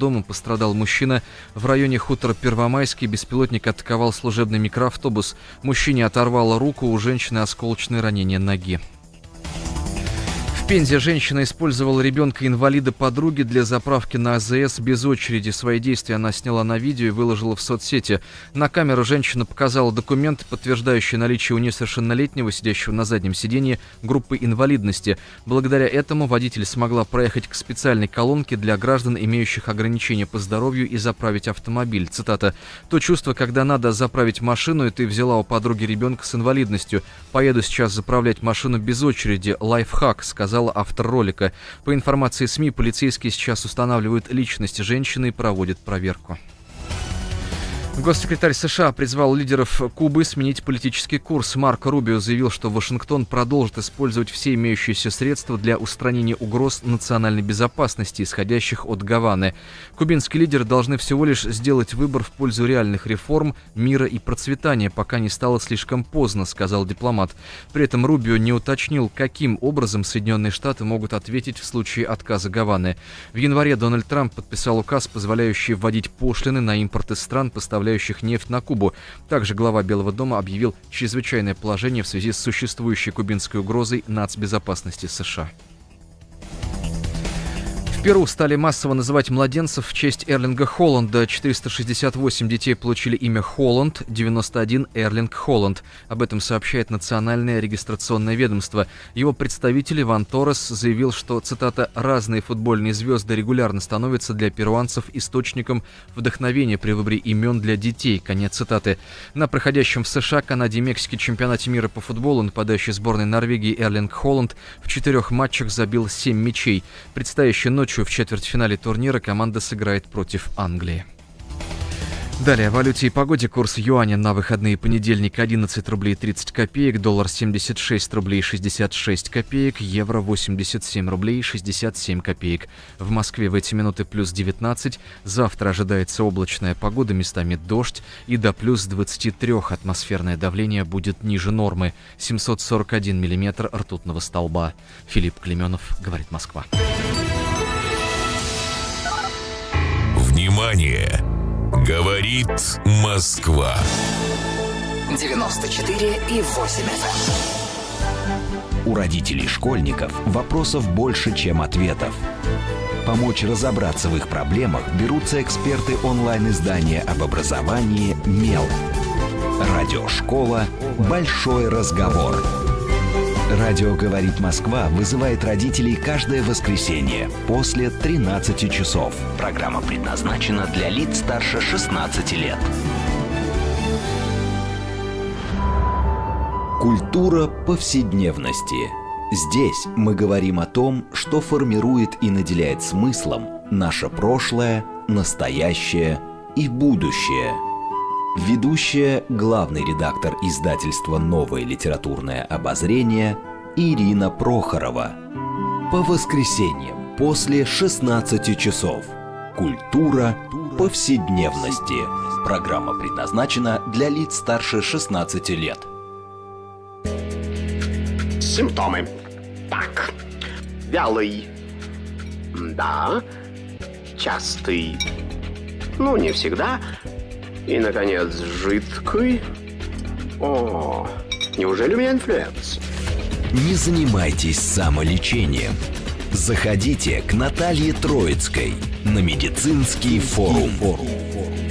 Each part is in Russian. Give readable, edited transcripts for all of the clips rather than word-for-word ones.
дома пострадал мужчина. В районе хутора Первомайский беспилотник атаковал служебный микроавтобус. Мужчине оторвало руку, у женщины осколочные ранения ноги. В Пензе женщина использовала ребенка-инвалида подруги для заправки на АЗС без очереди. Свои действия она сняла на видео и выложила в соцсети. На камеру женщина показала документ, подтверждающий наличие у несовершеннолетнего, сидящего на заднем сидении, группы инвалидности. Благодаря этому водитель смогла проехать к специальной колонке для граждан, имеющих ограничения по здоровью, и заправить автомобиль. Цитата: «То чувство, когда надо заправить машину, и ты взяла у подруги ребенка с инвалидностью. Поеду сейчас заправлять машину без очереди. Лайфхак», сказал автор ролика. По информации СМИ, полицейские сейчас устанавливают личность женщины и проводят проверку. Госсекретарь США призвал лидеров Кубы сменить политический курс. Марко Рубио заявил, что Вашингтон продолжит использовать все имеющиеся средства для устранения угроз национальной безопасности, исходящих от Гаваны. Кубинские лидеры должны всего лишь сделать выбор в пользу реальных реформ, мира и процветания, пока не стало слишком поздно, сказал дипломат. При этом Рубио не уточнил, каким образом Соединенные Штаты могут ответить в случае отказа Гаваны. В январе Дональд Трамп подписал указ, позволяющий вводить пошлины на импорт из стран, поставляющих нефть на Кубу. Также глава Белого дома объявил чрезвычайное положение в связи с существующей кубинской угрозой нацбезопасности США. В Перу стали массово называть младенцев в честь Эрлинга Холланда. 468 детей получили имя Холланд, 91 Эрлинг Холланд. Об этом сообщает Национальное регистрационное ведомство. Его представитель Иван Торрес заявил, что, цитата, «разные футбольные звезды регулярно становятся для перуанцев источником вдохновения при выборе имен для детей», конец цитаты. На проходящем в США, Канаде и Мексике чемпионате мира по футболу нападающий сборной Норвегии Эрлинг Холланд в 4 матчах забил 7 мячей. Предстоящей ночью в четвертьфинале турнира команда сыграет против Англии. Далее о валюте и погоде. Курс юаня на выходные: понедельник 11 рублей 30 копеек, доллар 76 рублей 66 копеек, евро 87 рублей 67 копеек. В Москве в эти минуты плюс 19. Завтра ожидается облачная погода, местами дождь, и до плюс 23 атмосферное давление будет ниже нормы. 741 миллиметр ртутного столба. Филипп Клеменов, говорит Москва. Внимание! Говорит Москва. 94,8 FM. У родителей школьников вопросов больше, чем ответов. Помочь разобраться в их проблемах берутся эксперты онлайн-издания об образовании «Мел». Радиошкола «Большой разговор». Радио «Говорит Москва» вызывает родителей каждое воскресенье после 13 часов. Программа предназначена для лиц старше 16 лет. Культура повседневности. Здесь мы говорим о том, что формирует и наделяет смыслом наше прошлое, настоящее и будущее. Ведущая, главный редактор издательства «Новое литературное обозрение» Ирина Прохорова. По воскресеньям после 16 часов. Культура повседневности. Программа предназначена для лиц старше 16 лет. Симптомы. Так. Вялый. Да. Частый. Ну, не всегда. И, наконец, жидкий. О, неужели у меня инфлюенс? Не занимайтесь самолечением. Заходите к Наталье Троицкой на медицинский форум.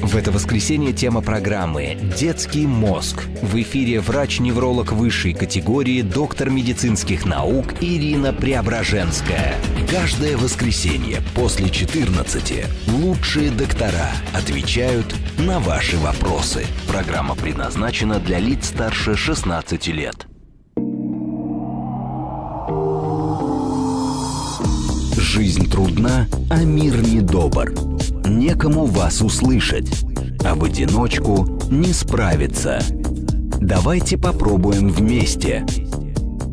В это воскресенье тема программы «Детский мозг». В эфире врач-невролог высшей категории, доктор медицинских наук Ирина Преображенская. Каждое воскресенье после 14 лучшие доктора отвечают на ваши вопросы. Программа предназначена для лиц старше 16 лет. Жизнь трудна, а мир недобр. Некому вас услышать, а в одиночку не справиться. Давайте попробуем вместе.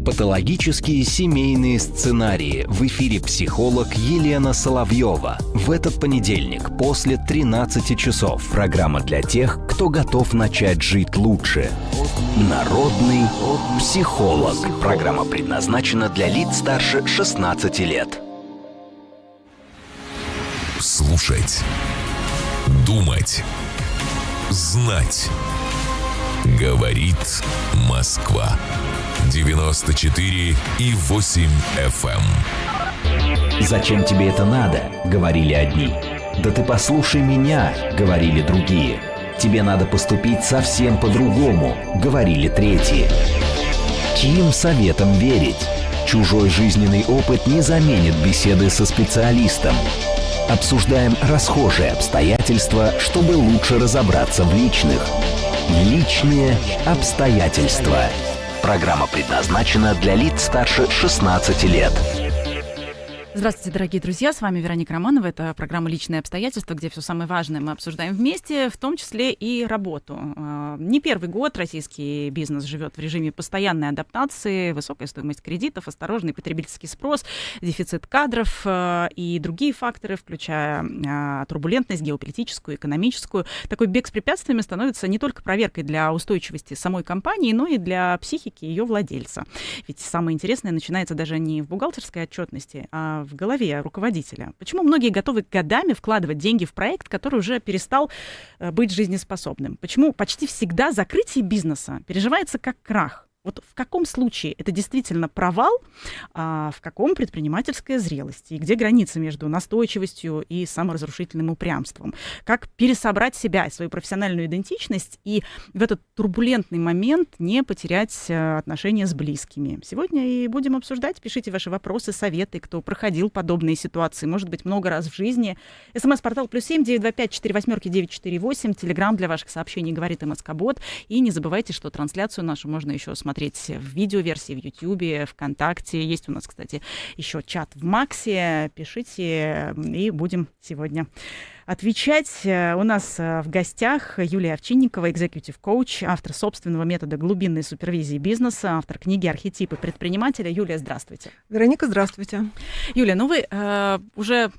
Патологические семейные сценарии. В эфире психолог Елена Соловьева. В этот понедельник после 13 часов. Программа для тех, кто готов начать жить лучше. Народный психолог. Программа предназначена для лиц старше 16 лет. Слушай Слушать. Думать. Знать. Говорит Москва. 94,8 FM. «Зачем тебе это надо?» — говорили одни. «Да ты послушай меня!» — говорили другие. «Тебе надо поступить совсем по-другому!» — говорили третьи. Чьим советам верить? Чужой жизненный опыт не заменит беседы со специалистом. Обсуждаем расхожие обстоятельства, чтобы лучше разобраться в личных. Личные обстоятельства. Программа предназначена для лиц старше 16 лет. Здравствуйте, дорогие друзья, с вами Вероника Романова. Это программа «Личные обстоятельства», где все самое важное мы обсуждаем вместе, в том числе и работу. Не первый год российский бизнес живет в режиме постоянной адаптации, высокая стоимость кредитов, осторожный потребительский спрос, дефицит кадров и другие факторы, включая турбулентность геополитическую, экономическую. Такой бег с препятствиями становится не только проверкой для устойчивости самой компании, но и для психики ее владельца. Ведь самое интересное начинается даже не в бухгалтерской отчетности, а в голове руководителя. Почему многие готовы годами вкладывать деньги в проект, который уже перестал быть жизнеспособным? Почему почти всегда закрытие бизнеса переживается как крах? Вот в каком случае это действительно провал, а в каком предпринимательская зрелость? И где граница между настойчивостью и саморазрушительным упрямством? Как пересобрать себя и свою профессиональную идентичность и в этот турбулентный момент не потерять отношения с близкими? Сегодня и будем обсуждать. Пишите ваши вопросы, советы, кто проходил подобные ситуации, может быть, много раз в жизни. СМС-портал +7 925 48 948. Телеграм для ваших сообщений «Говорит МСК-бот». И не забывайте, что трансляцию нашу можно еще смотреть в видеоверсии в Ютьюбе, ВКонтакте. Есть у нас, кстати, еще чат в Максе. Пишите, и будем сегодня отвечать. У нас в гостях Юлия Овчинникова, экзекьютив-коуч, автор собственного метода глубинной супервизии бизнеса, автор книги «Архетипы предпринимателя». Юлия, здравствуйте. Вероника, здравствуйте. Юлия, ну вы уже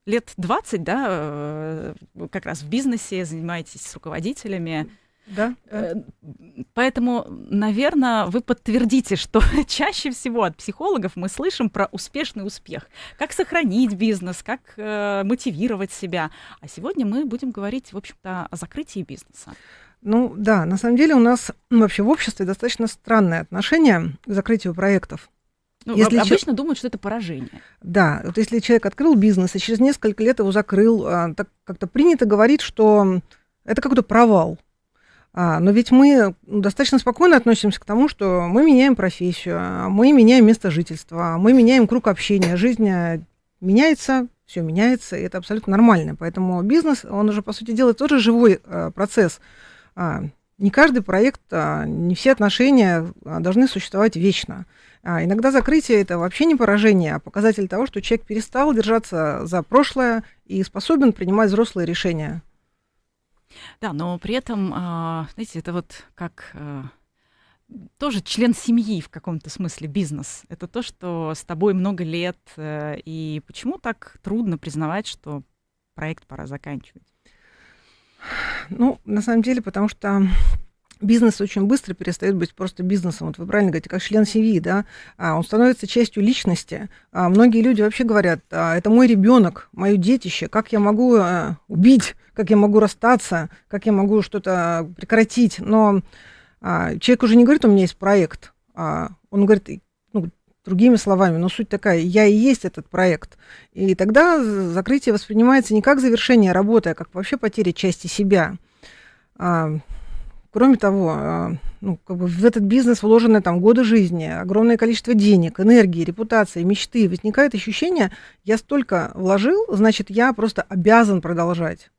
лет 20, да, как раз в бизнесе, занимаетесь с руководителями. Да. Поэтому, наверное, вы подтвердите, что чаще всего от психологов мы слышим про успешный успех. Как сохранить бизнес, как мотивировать себя. А сегодня мы будем говорить, в общем-то, о закрытии бизнеса. Ну да, на самом деле у нас вообще в обществе достаточно странное отношение к закрытию проектов. Ну, обычно думают, что это поражение. Да, вот если человек открыл бизнес и через несколько лет его закрыл, так как-то принято говорить, что это какой-то провал. Но ведь мы достаточно спокойно относимся к тому, что мы меняем профессию, мы меняем место жительства, мы меняем круг общения, жизнь меняется, все меняется, и это абсолютно нормально. Поэтому бизнес, он уже, по сути дела, тоже живой процесс. Не каждый проект, не все отношения должны существовать вечно. Иногда закрытие – это вообще не поражение, а показатель того, что человек перестал держаться за прошлое и способен принимать взрослые решения. Да, но при этом, знаете, это вот как тоже член семьи в каком-то смысле бизнес. Это то, что с тобой много лет. И почему так трудно признавать, что проект пора заканчивать? Ну, на самом деле, потому что бизнес очень быстро перестает быть просто бизнесом. Вот вы правильно говорите, как член семьи, да? Он становится частью личности. Многие люди вообще говорят, это мой ребенок, мое детище, как я могу убить, как я могу расстаться, как я могу что-то прекратить. Но человек уже не говорит, у меня есть проект. Он говорит, другими словами, но суть такая, я и есть этот проект. И тогда закрытие воспринимается не как завершение работы, а как вообще потеря части себя. Кроме того, в этот бизнес вложены там годы жизни, огромное количество денег, энергии, репутации, мечты. Возникает ощущение, я столько вложил, значит, я просто обязан продолжать.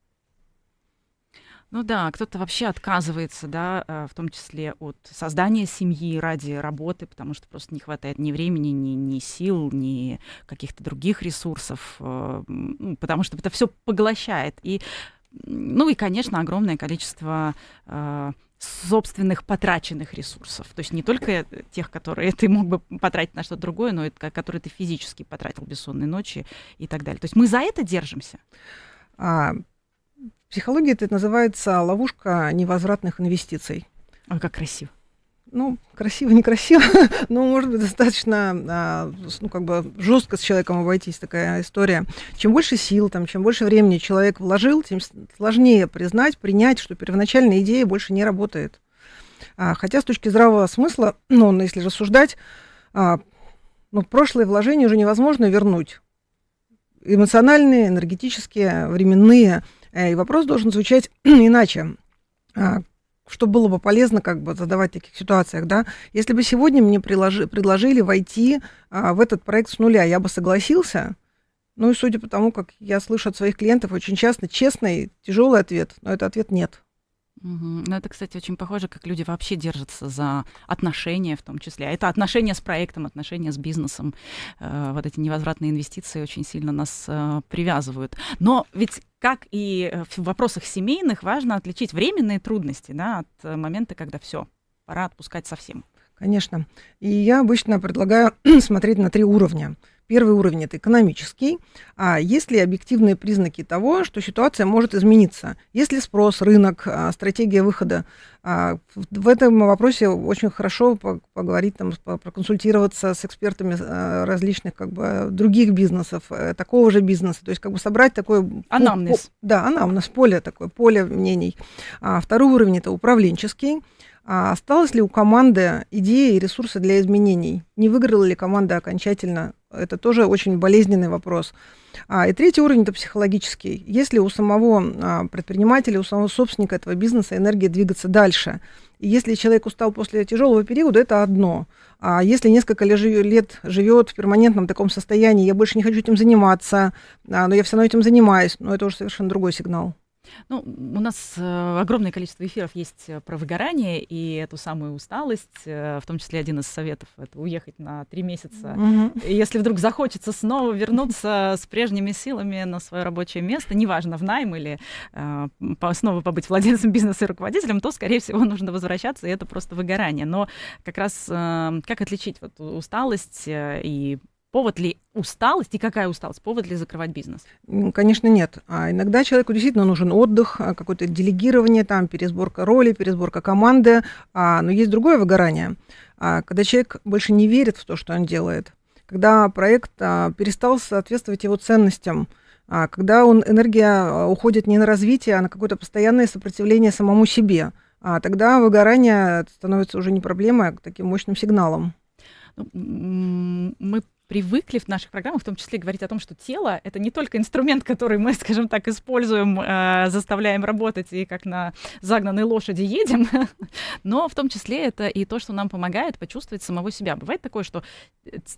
Ну да, кто-то вообще отказывается, да, в том числе от создания семьи ради работы, потому что просто не хватает ни времени, ни сил, ни каких-то других ресурсов, потому что это все поглощает. И, конечно, огромное количество собственных потраченных ресурсов. То есть не только тех, которые ты мог бы потратить на что-то другое, но и которые ты физически потратил, бессонные ночи и так далее. То есть мы за это держимся. В психологии это называется ловушка невозвратных инвестиций. Ой, как красиво. Ну, красиво, некрасиво, но, может быть, достаточно, жестко с человеком обойтись, такая история. Чем больше сил, чем больше времени человек вложил, тем сложнее признать, принять, что первоначальная идея больше не работает. Хотя с точки здравого смысла, если рассуждать, прошлые вложения уже невозможно вернуть. Эмоциональные, энергетические, временные. И вопрос должен звучать иначе. Что было бы полезно задавать в таких ситуациях, да? Если бы сегодня мне предложили войти в этот проект с нуля, я бы согласился. И судя по тому, как я слышу от своих клиентов, очень часто честный, тяжелый ответ, но это ответ нет. Ну, это, кстати, очень похоже, как люди вообще держатся за отношения в том числе. А это отношения с проектом, отношения с бизнесом. Вот эти невозвратные инвестиции очень сильно нас привязывают. Но ведь, как и в вопросах семейных, важно отличить временные трудности, да, от момента, когда все, пора отпускать совсем. Конечно. И я обычно предлагаю смотреть на 3 уровня. Первый уровень – это экономический. Есть ли объективные признаки того, что ситуация может измениться? Есть ли спрос, рынок, стратегия выхода? В этом вопросе очень хорошо поговорить, проконсультироваться с экспертами различных других бизнесов, такого же бизнеса. То есть собрать такой… Анамнез. Анамнез, поле мнений. Второй уровень – это управленческий. Осталось ли у команды идеи и ресурсы для изменений? Не выиграла ли команда окончательно? Это тоже очень болезненный вопрос. И третий уровень – это психологический. Есть ли у самого предпринимателя, у самого собственника этого бизнеса энергия двигаться дальше? И если человек устал после тяжелого периода, это одно. А если несколько лет живет в перманентном таком состоянии, я больше не хочу этим заниматься, но я все равно этим занимаюсь, это уже совершенно другой сигнал. У нас огромное количество эфиров есть про выгорание и эту самую усталость. В том числе один из советов — это уехать на 3 месяца. И если вдруг захочется снова вернуться с прежними силами на свое рабочее место, неважно, в найм или снова побыть владельцем бизнеса и руководителем, то, скорее всего, нужно возвращаться, и это просто выгорание. Но как раз как отличить усталость и повод ли усталость, и какая усталость? Повод ли закрывать бизнес? Конечно, нет. Иногда человеку действительно нужен отдых, какое-то делегирование, пересборка роли, пересборка команды. Но есть другое выгорание. Когда человек больше не верит в то, что он делает, когда проект перестал соответствовать его ценностям, когда энергия уходит не на развитие, а на какое-то постоянное сопротивление самому себе, тогда выгорание становится уже не проблемой, а таким мощным сигналом. Мы привыкли в наших программах в том числе говорить о том, что тело — это не только инструмент, который мы, скажем так, используем, заставляем работать и как на загнанной лошади едем, но в том числе это и то, что нам помогает почувствовать самого себя. Бывает такое, что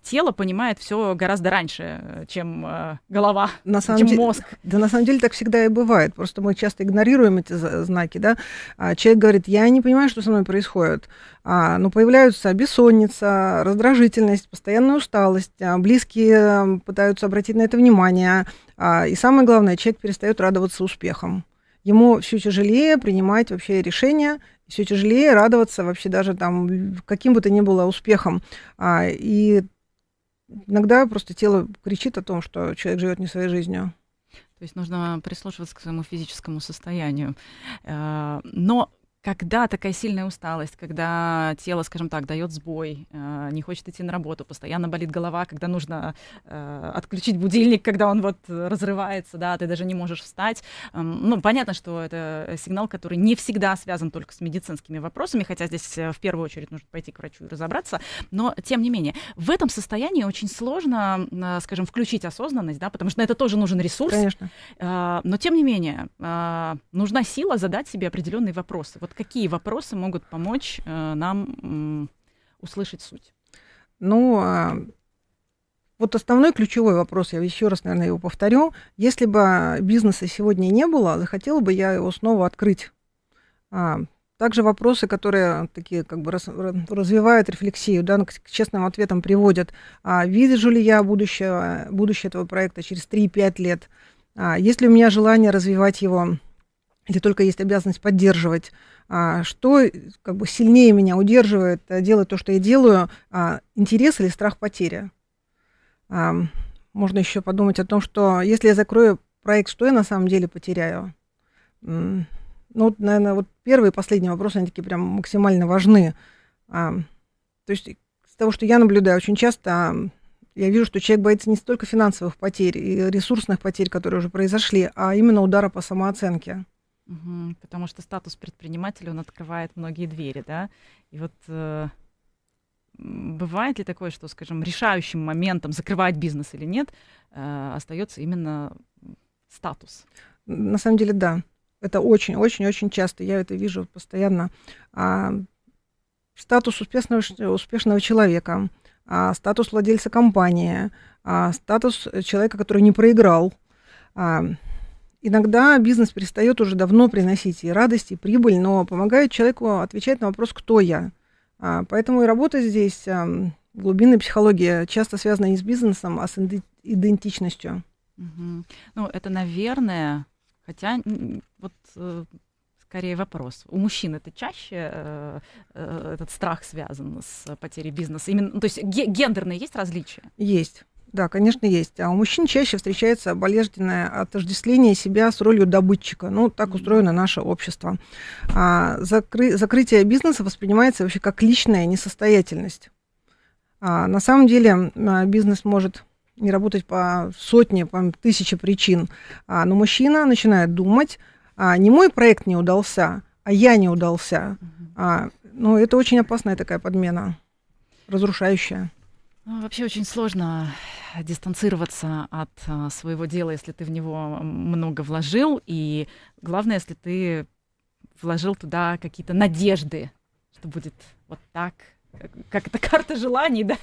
тело понимает все гораздо раньше, чем голова, чем мозг. Да, на самом деле так всегда и бывает. Просто мы часто игнорируем эти знаки, да. Человек говорит: я не понимаю, что со мной происходит. Но появляются бессонница, раздражительность, постоянная усталость, близкие пытаются обратить на это внимание. И самое главное, человек перестает радоваться успехам. Ему все тяжелее принимать вообще решения, все тяжелее радоваться вообще даже каким бы то ни было успехом. И иногда просто тело кричит о том, что человек живет не своей жизнью. То есть нужно прислушиваться к своему физическому состоянию. Но когда такая сильная усталость, когда тело, скажем так, дает сбой, не хочет идти на работу, постоянно болит голова, когда нужно отключить будильник, когда он разрывается, да, ты даже не можешь встать. Понятно, что это сигнал, который не всегда связан только с медицинскими вопросами, хотя здесь в первую очередь нужно пойти к врачу и разобраться, но тем не менее, в этом состоянии очень сложно, скажем, включить осознанность, да, потому что на это тоже нужен ресурс. Конечно. Но тем не менее, нужна сила задать себе определенные вопросы. Какие вопросы могут помочь нам услышать суть? Основной ключевой вопрос, я еще раз, наверное, его повторю. Если бы бизнеса сегодня не было, захотела бы я его снова открыть. Также вопросы, которые такие развивают рефлексию, да, к честным ответам приводят. Вижу ли я будущее этого проекта через 3-5 лет? Есть ли у меня желание развивать его? Или только есть обязанность поддерживать? Что сильнее меня удерживает делать то, что я делаю? Интерес или страх потери? Можно еще подумать о том, что если я закрою проект, что я на самом деле потеряю? Наверное, первый и последний вопрос, они такие прям максимально важны. То есть из того, что я наблюдаю, очень часто я вижу, что человек боится не столько финансовых потерь и ресурсных потерь, которые уже произошли, а именно удара по самооценке. Потому что статус предпринимателя, он открывает многие двери, да? И вот бывает ли такое, что, скажем, решающим моментом, закрывать бизнес или нет, остается именно статус? На самом деле, да. Это очень-очень-очень часто. Я это вижу постоянно. Статус успешного человека, статус владельца компании, статус человека, который не проиграл. Иногда бизнес перестает уже давно приносить и радость, и прибыль, но помогает человеку отвечать на вопрос «кто я?». Поэтому и работа здесь, глубинная психология, часто связана не с бизнесом, а с идентичностью. Ну, это, наверное, хотя вот скорее вопрос. У мужчин это чаще этот страх связан с потерей бизнеса? Именно, то есть гендерные есть различия? Есть. Да, конечно, есть. А у мужчин чаще встречается болезненное отождествление себя с ролью добытчика. Ну, так устроено наше общество. Закрытие бизнеса воспринимается вообще как личная несостоятельность. На самом деле бизнес может не работать по сотне, по тысяче причин. Но мужчина начинает думать, не мой проект не удался, а я не удался. Ну, это очень опасная такая подмена, разрушающая. Ну, вообще очень сложно дистанцироваться от своего дела, если ты в него много вложил. И главное, если ты вложил туда какие-то надежды, что будет вот так, как это карта желаний, да?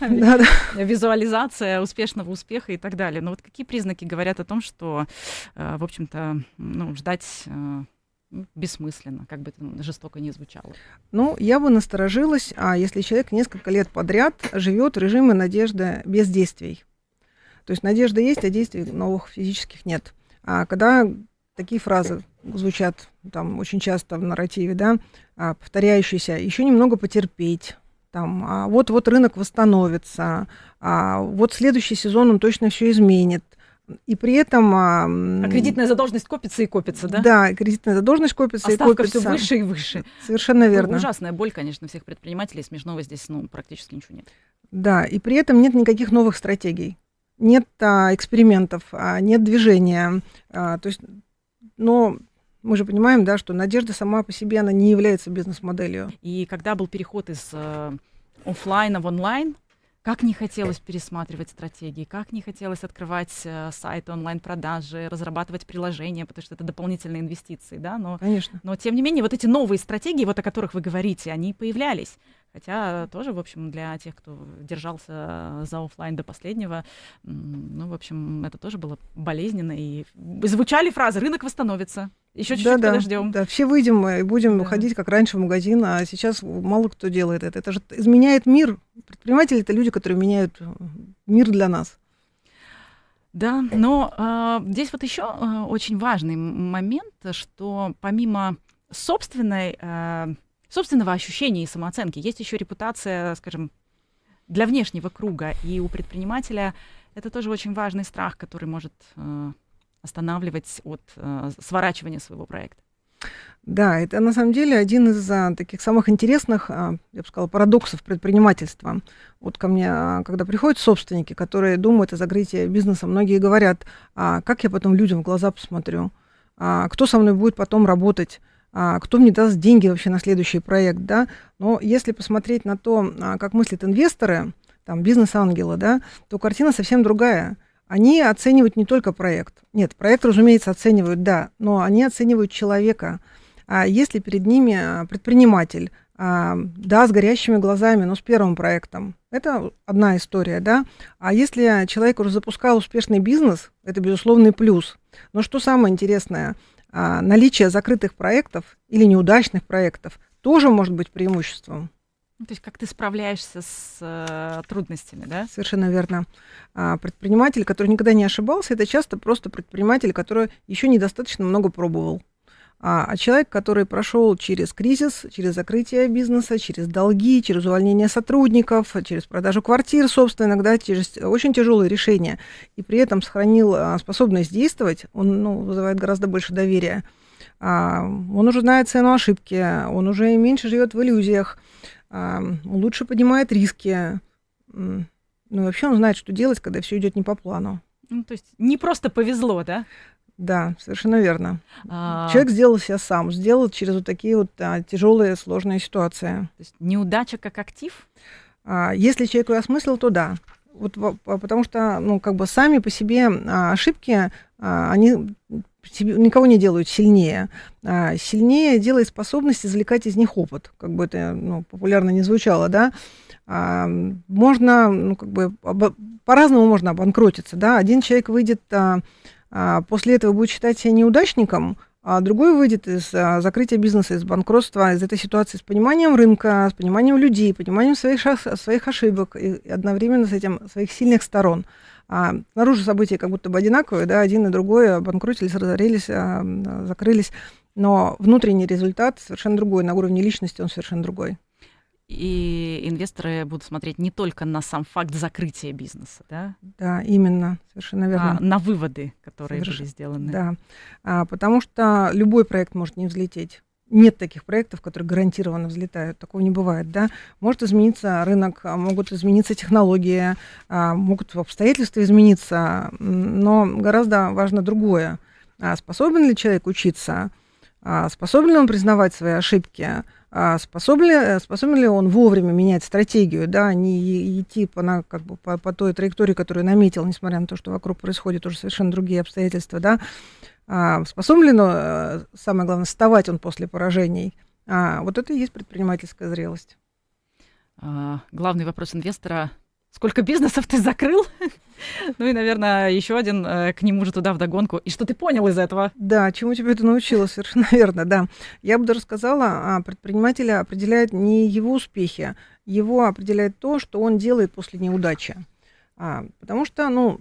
Визуализация успешного успеха и так далее. Но вот какие признаки говорят о том, что, в общем-то, ждать бессмысленно, как бы это жестоко ни звучало? Ну, я бы насторожилась, если человек несколько лет подряд живет в режиме надежды без действий. То есть надежда есть, а действий новых физических нет. А когда такие фразы звучат там очень часто в нарративе, да, повторяющиеся, еще немного потерпеть, там, вот рынок восстановится, вот следующий сезон он точно все изменит. И при этом... А кредитная задолженность копится и копится, да? Да, кредитная задолженность копится и копится. Ставка все выше и выше. Совершенно верно. Ужасная боль, конечно, всех предпринимателей. Смешного здесь практически ничего нет. Да, и при этом нет никаких новых стратегий. Нет экспериментов, нет движения. То есть, но мы же понимаем, да, что надежда сама по себе, она не является бизнес-моделью. И когда был переход из офлайна в онлайн, как не хотелось пересматривать стратегии, как не хотелось открывать сайты, онлайн-продажи, разрабатывать приложения, потому что это дополнительные инвестиции, да? Конечно. Но тем не менее, вот эти новые стратегии, вот о которых вы говорите, они появлялись. Хотя тоже, в общем, для тех, кто держался за офлайн до последнего, в общем, это тоже было болезненно. И звучали фразы «рынок восстановится». Еще чуть-чуть подождем. Да, все выйдем и будем ходить, как раньше, в магазин, а сейчас мало кто делает это. Это же изменяет мир. Предприниматели — это люди, которые меняют мир для нас. Да, но здесь вот еще очень важный момент, что помимо собственного ощущения и самооценки есть еще репутация, скажем, для внешнего круга. И у предпринимателя это тоже очень важный страх, который может останавливать от сворачивания своего проекта. Да, это на самом деле один из таких самых интересных, я бы сказала, парадоксов предпринимательства. Вот ко мне, когда приходят собственники, которые думают о закрытии бизнеса, многие говорят, как я потом людям в глаза посмотрю, кто со мной будет потом работать, кто мне даст деньги вообще на следующий проект, да. Но если посмотреть на то, как мыслят инвесторы, там, бизнес-ангелы, да, то картина совсем другая. Они оценивают не только проект. Нет, проект, разумеется, оценивают, да, но они оценивают человека. А если перед ними предприниматель, да, с горящими глазами, но с первым проектом, это одна история, да. А если человек уже запускал успешный бизнес, это безусловный плюс. Но что самое интересное, наличие закрытых проектов или неудачных проектов тоже может быть преимуществом. То есть как ты справляешься с трудностями, да? Совершенно верно. Предприниматель, который никогда не ошибался, это часто просто предприниматель, который еще недостаточно много пробовал. А человек, который прошел через кризис, через закрытие бизнеса, через долги, через увольнение сотрудников, через продажу квартир, собственно, иногда через очень тяжелые решения, и при этом сохранил способность действовать, он вызывает гораздо больше доверия. Он уже знает цену ошибки, он уже меньше живет в иллюзиях. лучше понимает риски. Ну и вообще он знает, что делать, когда все идет не по плану. Ну, то есть не просто повезло, да? Да, совершенно верно. А, Человек сделал себя сам, сделал через вот такие вот тяжелые, сложные ситуации. то есть неудача как актив? Если человек ее осмыслил, то да. Вот, потому что, ну, как бы сами по себе ошибки, они никого не делают сильнее. Сильнее делает способность извлекать из них опыт, как бы это, ну, популярно не звучало, да. Можно, ну, как бы по-разному можно обанкротиться, да. Один человек выйдет, после этого будет считать себя неудачником, а другой выйдет из закрытия бизнеса, из банкротства, из этой ситуации с пониманием рынка, с пониманием людей, пониманием своих ошибок и одновременно с этим своих сильных сторон. Снаружи события как будто бы одинаковые, да, один и другой обанкротились, разорились, закрылись, но внутренний результат совершенно другой, на уровне личности он совершенно другой. И инвесторы будут смотреть не только на сам факт закрытия бизнеса, да? Да, именно, совершенно верно. На выводы, которые были сделаны. Да, потому что любой проект может не взлететь. Нет таких проектов, которые гарантированно взлетают. Такого не бывает, да. Может измениться рынок, могут измениться технологии, могут обстоятельства измениться, но гораздо важно другое. Способен ли человек учиться? Способен ли он признавать свои ошибки? Способен ли он вовремя менять стратегию, да, не идти по той траектории, которую наметил, несмотря на то, что вокруг происходят уже совершенно другие обстоятельства, да? Способен ли он, самое главное, вставать он после поражений? Вот это и есть предпринимательская зрелость. Главный вопрос инвестора: сколько бизнесов ты закрыл? Ну и, наверное, еще один к нему же туда вдогонку. И что ты понял из этого? Да, чему тебя это научило, совершенно верно, да. Я бы даже сказала, предпринимателя определяет не его успехи, его определяет то, что он делает после неудачи. Потому что, ну,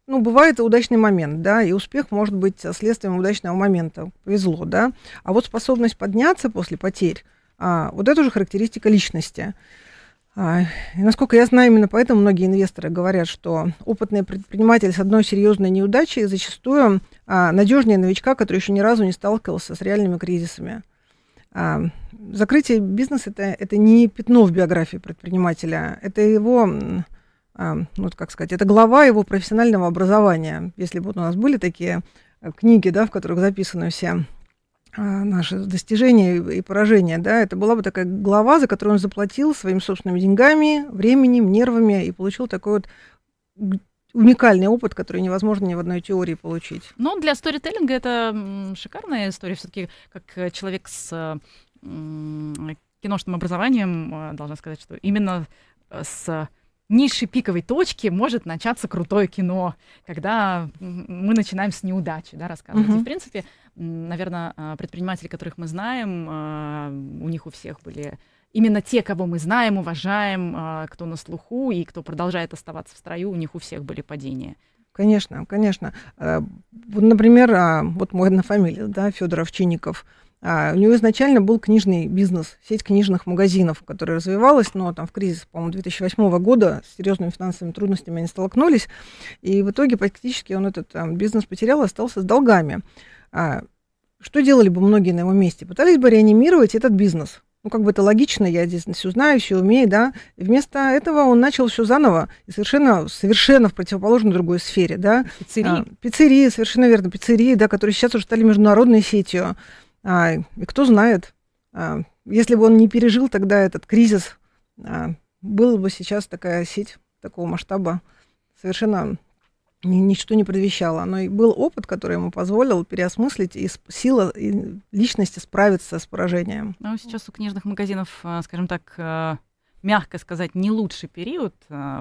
бывает и удачный момент, да, и успех может быть следствием удачного момента. Повезло, да. А вот способность подняться после потерь, вот это уже характеристика личности. И насколько я знаю, именно поэтому многие инвесторы говорят, что опытный предприниматель с одной серьезной неудачей зачастую надежнее новичка, который еще ни разу не сталкивался с реальными кризисами. Закрытие бизнеса это не пятно в биографии предпринимателя, это его, ну, как сказать, это глава его профессионального образования. Если бы вот у нас были такие книги, да, в которых записаны все наши достижения и поражения, да, это была бы такая глава, за которую он заплатил своими собственными деньгами, временем, нервами и получил такой вот уникальный опыт, который невозможно ни в одной теории получить. Ну, для сторителлинга это шикарная история. Все-таки как человек с киношным образованием, должна сказать, что именно с низшей пиковой точки может начаться крутое кино, когда мы начинаем с неудачи, да, рассказывать. И, в принципе, наверное, предприниматели, которых мы знаем, у них у всех были именно те, кого мы знаем, уважаем, кто на слуху и кто продолжает оставаться в строю, у них у всех были падения. Конечно, конечно. Вот, например, вот мой однофамилец, да, Федор Овчинников. У него изначально был книжный бизнес, сеть книжных магазинов, которая развивалась, но там в кризис, по-моему, 2008 года с серьезными финансовыми трудностями они столкнулись, и в итоге практически он этот бизнес потерял и остался с долгами. Что делали бы многие на его месте? Пытались бы реанимировать этот бизнес. Ну, как бы это логично, я здесь все знаю, все умею, да. И вместо этого он начал все заново, и совершенно в противоположной другой сфере, да. Пиццерии, совершенно верно, пиццерии, да, которые сейчас уже стали международной сетью. И кто знает, если бы он не пережил тогда этот кризис, была бы сейчас такая сеть такого масштаба, совершенно ничто не предвещало. Но и был опыт, который ему позволил переосмыслить и сила и личности справиться с поражением. Ну, сейчас у книжных магазинов, скажем так, мягко сказать, не лучший период,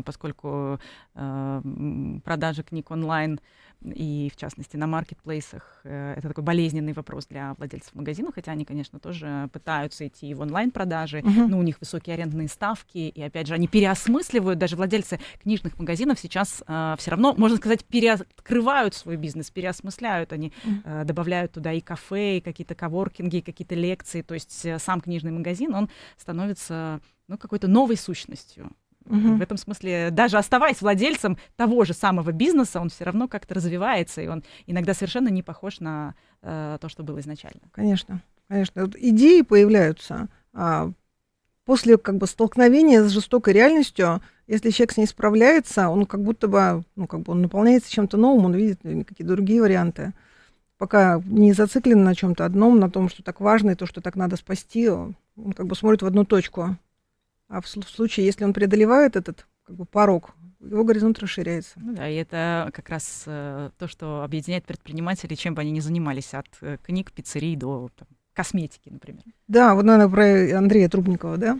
поскольку продажи книг онлайн и, в частности, на маркетплейсах, это такой болезненный вопрос для владельцев магазинов, хотя они, конечно, тоже пытаются идти в онлайн-продажи, но у них высокие арендные ставки, и, опять же, они переосмысливают, даже владельцы книжных магазинов сейчас все равно, можно сказать, переоткрывают свой бизнес, переосмысляют, они добавляют туда и кафе, и какие-то коворкинги, и какие-то лекции, то есть сам книжный магазин, он становится, ну, какой-то новой сущностью. В этом смысле, даже оставаясь владельцем того же самого бизнеса, он все равно как-то развивается, и он иногда совершенно не похож на то, что было изначально. Конечно, конечно. Вот идеи появляются после как бы столкновения с жестокой реальностью, если человек с ней справляется, он как будто бы, он наполняется чем-то новым, он видит какие-то другие варианты. Пока не зациклен на чем-то одном, на том, что так важно, и то, что так надо спасти, он как бы смотрит в одну точку. А в случае, если он преодолевает этот как бы порог, его горизонт расширяется. Ну да, и это как раз то, что объединяет предпринимателей, чем бы они ни занимались, от книг, пиццерий до косметики, например. Да, вот, наверное, про Андрея Трубникова, да?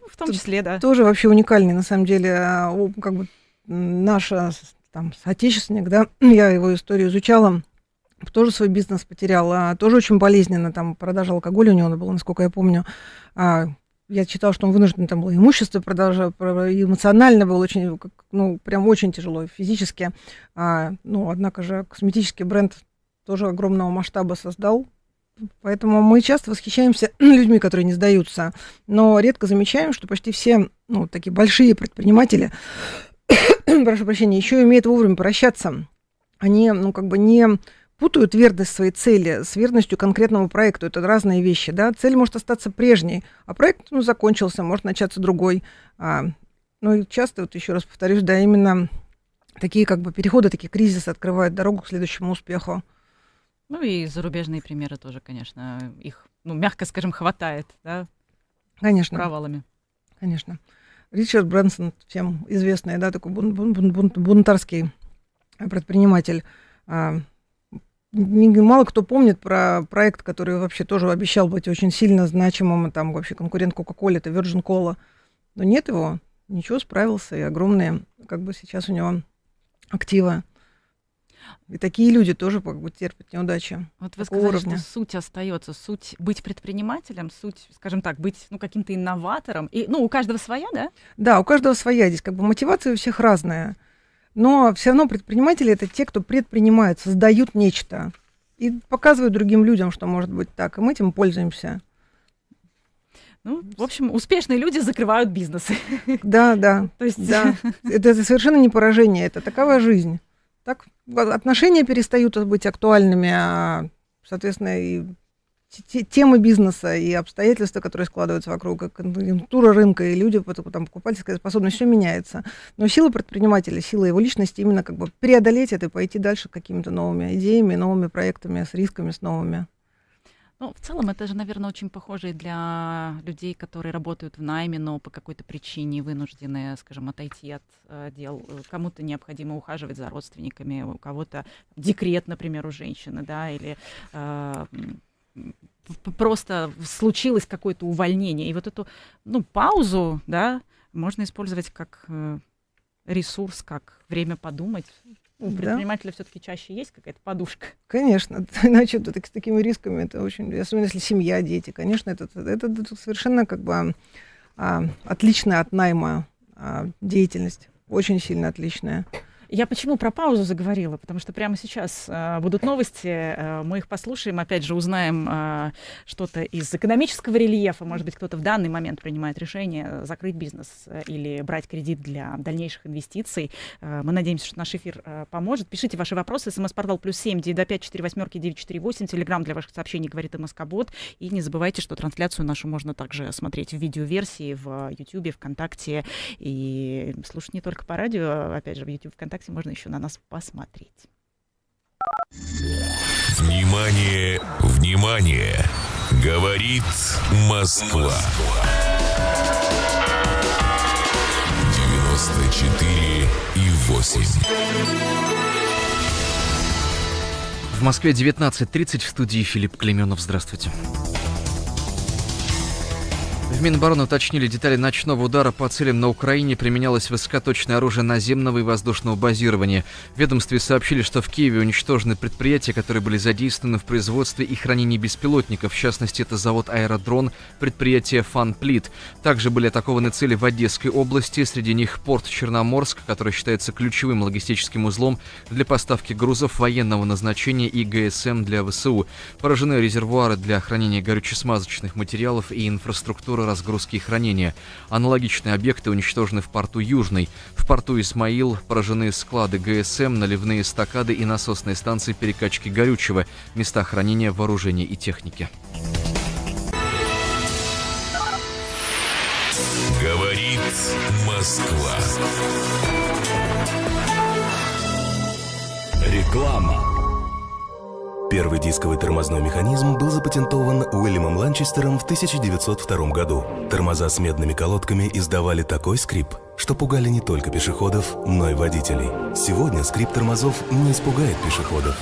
В том числе, да. Тоже вообще уникальный, на самом деле, как бы наш соотечественник, да, я его историю изучала, тоже свой бизнес потерял, тоже очень болезненно, там продажа алкоголя у него была, насколько я помню. Я читала, что он вынужден там было имущество продажа, эмоционально было очень, прям очень тяжело, физически. Однако же косметический бренд тоже огромного масштаба создал. Поэтому мы часто восхищаемся людьми, которые не сдаются, но редко замечаем, что почти все, такие большие предприниматели, прошу прощения, еще умеют вовремя прощаться. Они, не путают верность своей цели с верностью конкретному проекту. Это разные вещи, да. Цель может остаться прежней, а проект, закончился, может начаться другой. И часто, еще раз повторюсь, да, именно такие переходы, такие кризисы открывают дорогу к следующему успеху. И зарубежные примеры тоже, конечно, их, мягко скажем, хватает, да? Конечно. Провалами. Конечно. Ричард Брэнсон, всем известный, да, такой бунтарский предприниматель. Мало кто помнит про проект, который вообще тоже обещал быть очень сильно значимым, там вообще конкурент Coca-Cola, это Virgin Cola. Но нет его, ничего, справился, и огромные, сейчас у него активы. И такие люди тоже терпят неудачи. Вот вы сказали, что суть остается, суть быть предпринимателем, суть, скажем так, быть каким-то инноватором. И, у каждого своя, да? Да, у каждого своя. Здесь мотивация у всех разная. Но все равно предприниматели — это те, кто предпринимают, создают нечто и показывают другим людям, что может быть так. И мы этим пользуемся. В общем, успешные люди закрывают бизнесы. Да. То есть, да. Это совершенно не поражение, это такова жизнь. Так отношения перестают быть актуальными, соответственно, и темы бизнеса, и обстоятельства, которые складываются вокруг, и конъюнктура рынка, и люди, покупательская способность, все меняется. Но сила предпринимателя, сила его личности именно преодолеть это и пойти дальше какими-то новыми идеями, новыми проектами, с рисками, с новыми. В целом, это же, наверное, очень похоже и для людей, которые работают в найме, но по какой-то причине вынуждены, скажем, отойти от дел. Кому-то необходимо ухаживать за родственниками, у кого-то декрет, например, у женщины, да, или просто случилось какое-то увольнение. И вот эту, паузу, да, можно использовать как ресурс, как время подумать. У предпринимателя все-таки чаще есть какая-то подушка. Конечно, иначе с такими рисками это очень, особенно если семья, дети, конечно, это совершенно отличная от найма деятельность, очень сильно отличная. Я почему про паузу заговорила? Потому что прямо сейчас будут новости, мы их послушаем, опять же узнаем что-то из экономического рельефа. Может быть, кто-то в данный момент принимает решение закрыть бизнес или брать кредит для дальнейших инвестиций. Мы надеемся, что наш эфир поможет. Пишите ваши вопросы. СМС-портал +7 925 48 948. Телеграм для ваших сообщений говорит МСК-бот. И не забывайте, что трансляцию нашу можно также смотреть в видеоверсии в YouTube, ВКонтакте и слушать не только по радио, опять же, в YouTube, ВКонтакте можно еще на нас посмотреть. Внимание, внимание! Говорит Москва. 94,8. В Москве 19:30, в студии Филипп Клейменов. Здравствуйте. В Минобороны уточнили детали ночного удара по целям на Украине. Применялось высокоточное оружие наземного и воздушного базирования. В ведомстве сообщили, что в Киеве уничтожены предприятия, которые были задействованы в производстве и хранении беспилотников. В частности, это завод «Аэродрон», предприятие «Фанплит». Также были атакованы цели в Одесской области. Среди них порт Черноморск, который считается ключевым логистическим узлом для поставки грузов военного назначения и ГСМ для ВСУ. Поражены резервуары для хранения горюче-смазочных материалов и инфраструктура разгрузки и хранения. Аналогичные объекты уничтожены в порту Южный. В порту Исмаил поражены склады ГСМ, наливные эстакады и насосные станции перекачки горючего, места хранения вооружений и техники. Говорит Москва. Реклама. Первый дисковый тормозной механизм был запатентован Уильямом Ланчестером в 1902 году. Тормоза с медными колодками издавали такой скрип, что пугали не только пешеходов, но и водителей. Сегодня скрип тормозов не испугает пешеходов.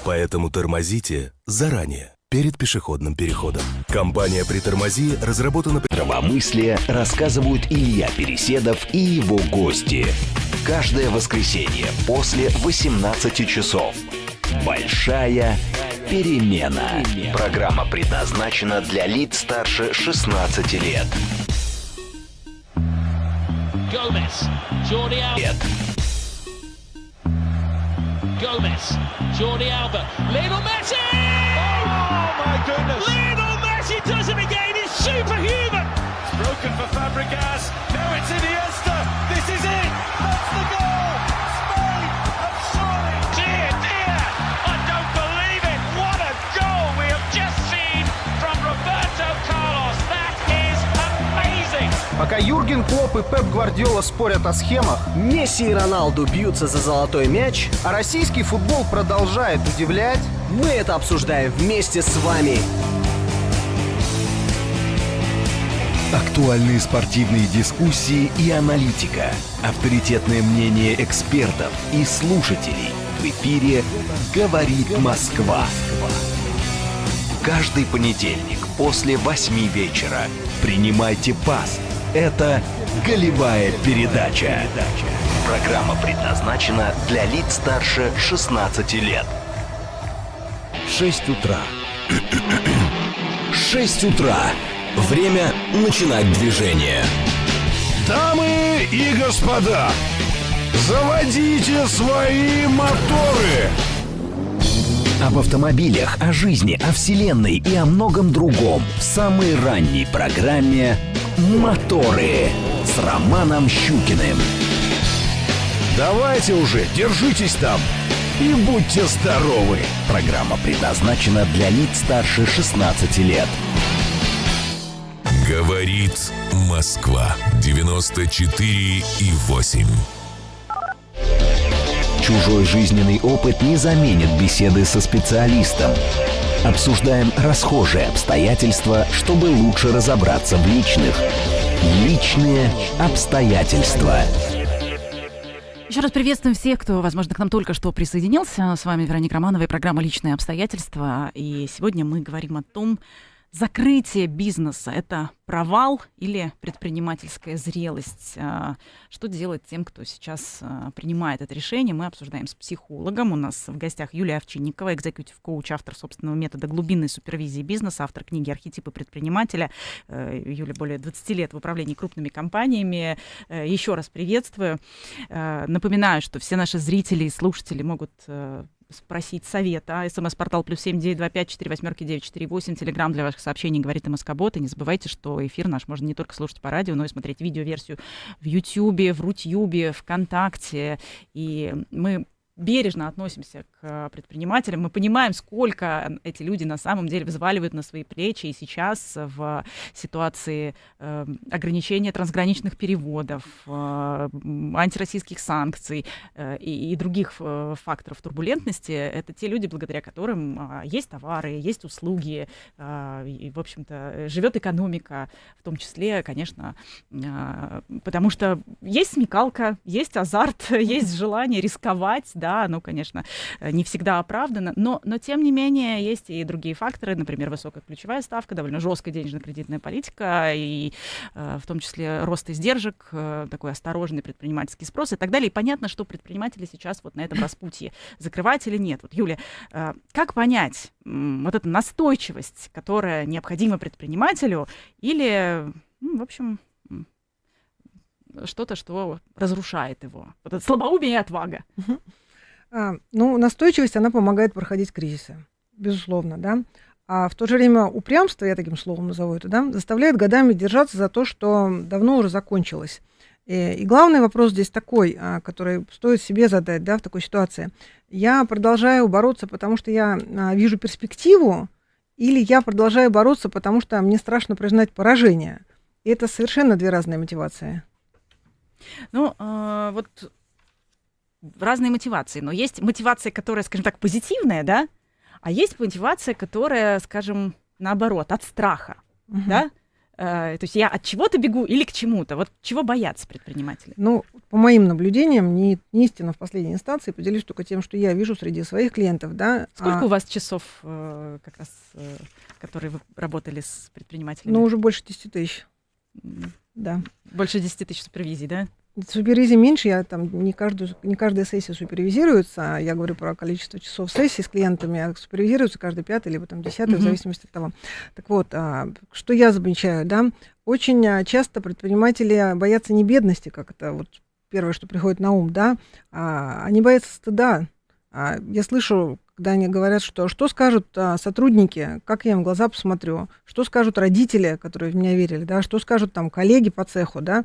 Поэтому тормозите заранее, перед пешеходным переходом. Компания «Притормози» разработана... Здравомыслие рассказывают Илья Переседов и его гости. Каждое воскресенье после 18 часов. Большая перемена. Программа предназначена для лиц старше 16 лет. Gomez, Jordi Alba. Gomez, Jordi Alba, Lionel Messi! Oh my goodness! Lionel Messi does it again. He's superhuman. It's broken for Fabregas. Now it's Iniesta. This is it. That's the goal. Spain have surely. Dear, dear, I don't believe it. What a goal we have just seen from Roberto Carlos. That is amazing. Пока Юрген Клопп и Пеп Гвардиола спорят о схемах, Месси и Роналду бьются за золотой мяч, а российский футбол продолжает удивлять, мы это обсуждаем вместе с вами. Актуальные спортивные дискуссии и аналитика. Авторитетное мнение экспертов и слушателей. В эфире «Говорит Москва». Каждый понедельник после 8 вечера. Принимайте пас. Это «Голевая передача». Программа предназначена для лиц старше 16 лет. 6 утра. 6 утра. Время начинать движение. Дамы и господа, заводите свои моторы! Об автомобилях, о жизни, о вселенной и о многом другом в самой ранней программе «Моторы» с Романом Щукиным. Давайте уже, держитесь там и будьте здоровы! Программа предназначена для лиц старше 16 лет. Говорит Москва. 94,8. Чужой жизненный опыт не заменит беседы со специалистом. Обсуждаем расхожие обстоятельства, чтобы лучше разобраться в личных. Личные обстоятельства. Еще раз приветствуем всех, кто, возможно, к нам только что присоединился. С вами Вероника Романова и программа «Личные обстоятельства». И сегодня мы говорим о том, закрытие бизнеса – это провал или предпринимательская зрелость? Что делать тем, кто сейчас принимает это решение? Мы обсуждаем с психологом. У нас в гостях Юлия Овчинникова, экзекьютив-коуч, автор собственного метода глубинной супервизии бизнеса, автор книги «Архетипы предпринимателя». Юля более 20 лет в управлении крупными компаниями. Еще раз приветствую. Напоминаю, что все наши зрители и слушатели могут спросить совета. СМС-портал +7 925 48 948. Телеграм для ваших сообщений «Говорит МСК-бот». И не забывайте, что эфир наш можно не только слушать по радио, но и смотреть видеоверсию в Ютьюбе, в Рутьюбе, ВКонтакте. И мы бережно относимся к предпринимателям. Мы понимаем, сколько эти люди на самом деле взваливают на свои плечи. И сейчас в ситуации ограничения трансграничных переводов, антироссийских санкций и других факторов турбулентности, это те люди, благодаря которым есть товары, есть услуги, и, в общем-то, живет экономика, в том числе, конечно, потому что есть смекалка, есть азарт, есть желание рисковать, да, ну, конечно, не всегда оправдано, но тем не менее есть и другие факторы, например, высокая ключевая ставка, довольно жесткая денежно-кредитная политика, и в том числе рост издержек, такой осторожный предпринимательский спрос и так далее. И понятно, что предприниматели сейчас вот на этом распутье, закрывать или нет. Вот, Юля, как понять вот эту настойчивость, которая необходима предпринимателю, или, в общем, что-то, что разрушает его? Вот это слабоумие и отвага. Настойчивость, она помогает проходить кризисы, безусловно, да. А в то же время упрямство, я таким словом назову это, да, заставляет годами держаться за то, что давно уже закончилось. И главный вопрос здесь такой, который стоит себе задать, да, в такой ситуации. Я продолжаю бороться, потому что я вижу перспективу, или я продолжаю бороться, потому что мне страшно признать поражение? И это совершенно две разные мотивации. Ну, вот разные мотивации, но есть мотивация, которая, скажем так, позитивная, да, а есть мотивация, которая, скажем, наоборот, от страха, да? То есть я от чего-то бегу или к чему-то. Вот чего боятся предприниматели? Ну, по моим наблюдениям, не истина в последней инстанции, поделюсь только тем, что я вижу среди своих клиентов, да. Сколько у вас часов, как раз, которые вы работали с предпринимателями? Ну, уже больше 10 тысяч. Да. Больше 10 тысяч супервизий, да? Супервизии меньше, я там не каждая сессия супервизируется, я говорю про количество часов сессий с клиентами, а супервизируется каждый 5-й, либо там 10-й, в зависимости от того. Так вот, что я замечаю, да, очень часто предприниматели боятся не бедности, как это вот первое, что приходит на ум, да, они боятся стыда. Я слышу, когда они говорят, что скажут сотрудники, как я им в глаза посмотрю, что скажут родители, которые в меня верили, да, что скажут там коллеги по цеху, да,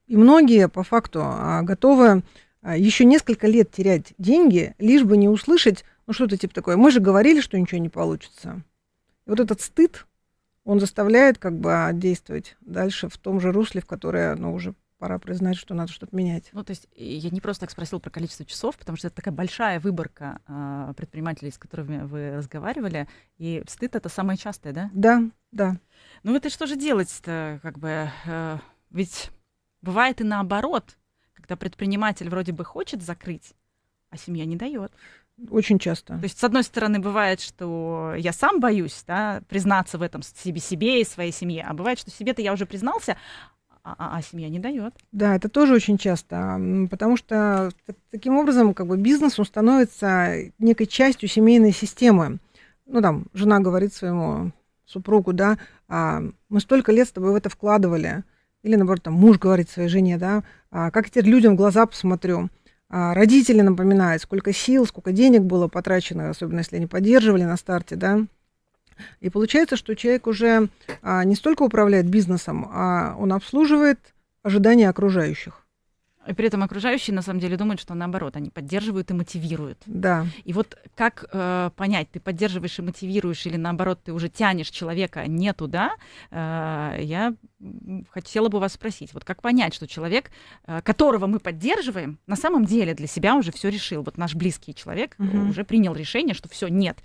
и многие, по факту, готовы еще несколько лет терять деньги, лишь бы не услышать, ну, что-то типа такое. Мы же говорили, что ничего не получится. И вот этот стыд, он заставляет как бы действовать дальше в том же русле, в которое, ну, уже пора признать, что надо что-то менять. Ну, то есть я не просто так спросила про количество часов, потому что это такая большая выборка предпринимателей, с которыми вы разговаривали, и стыд — это самое частое, да? Да, да. Ну, это что же делать-то, как бы, ведь... Бывает и наоборот, когда предприниматель вроде бы хочет закрыть, а семья не дает. Очень часто. То есть, с одной стороны, бывает, что я сам боюсь, да, признаться в этом себе и своей семье, а бывает, что себе-то я уже признался, а семья не дает. Да, это тоже очень часто, потому что таким образом как бы бизнес, он становится некой частью семейной системы. Ну, там, жена говорит своему супругу, да, мы столько лет с тобой в это вкладывали. Или, наоборот, там, муж говорит своей жене, да, как я теперь людям в глаза посмотрю. Родители напоминают, сколько сил, сколько денег было потрачено, особенно если они поддерживали на старте, да. И получается, что человек уже не столько управляет бизнесом, а он обслуживает ожидания окружающих. И при этом окружающие, на самом деле, думают, что наоборот, они поддерживают и мотивируют. Да. И вот как понять, ты поддерживаешь и мотивируешь, или наоборот, ты уже тянешь человека не туда, я хотела бы вас спросить, вот как понять, что человек, которого мы поддерживаем, на самом деле для себя уже все решил. Вот наш близкий человек уже принял решение, что все, нет.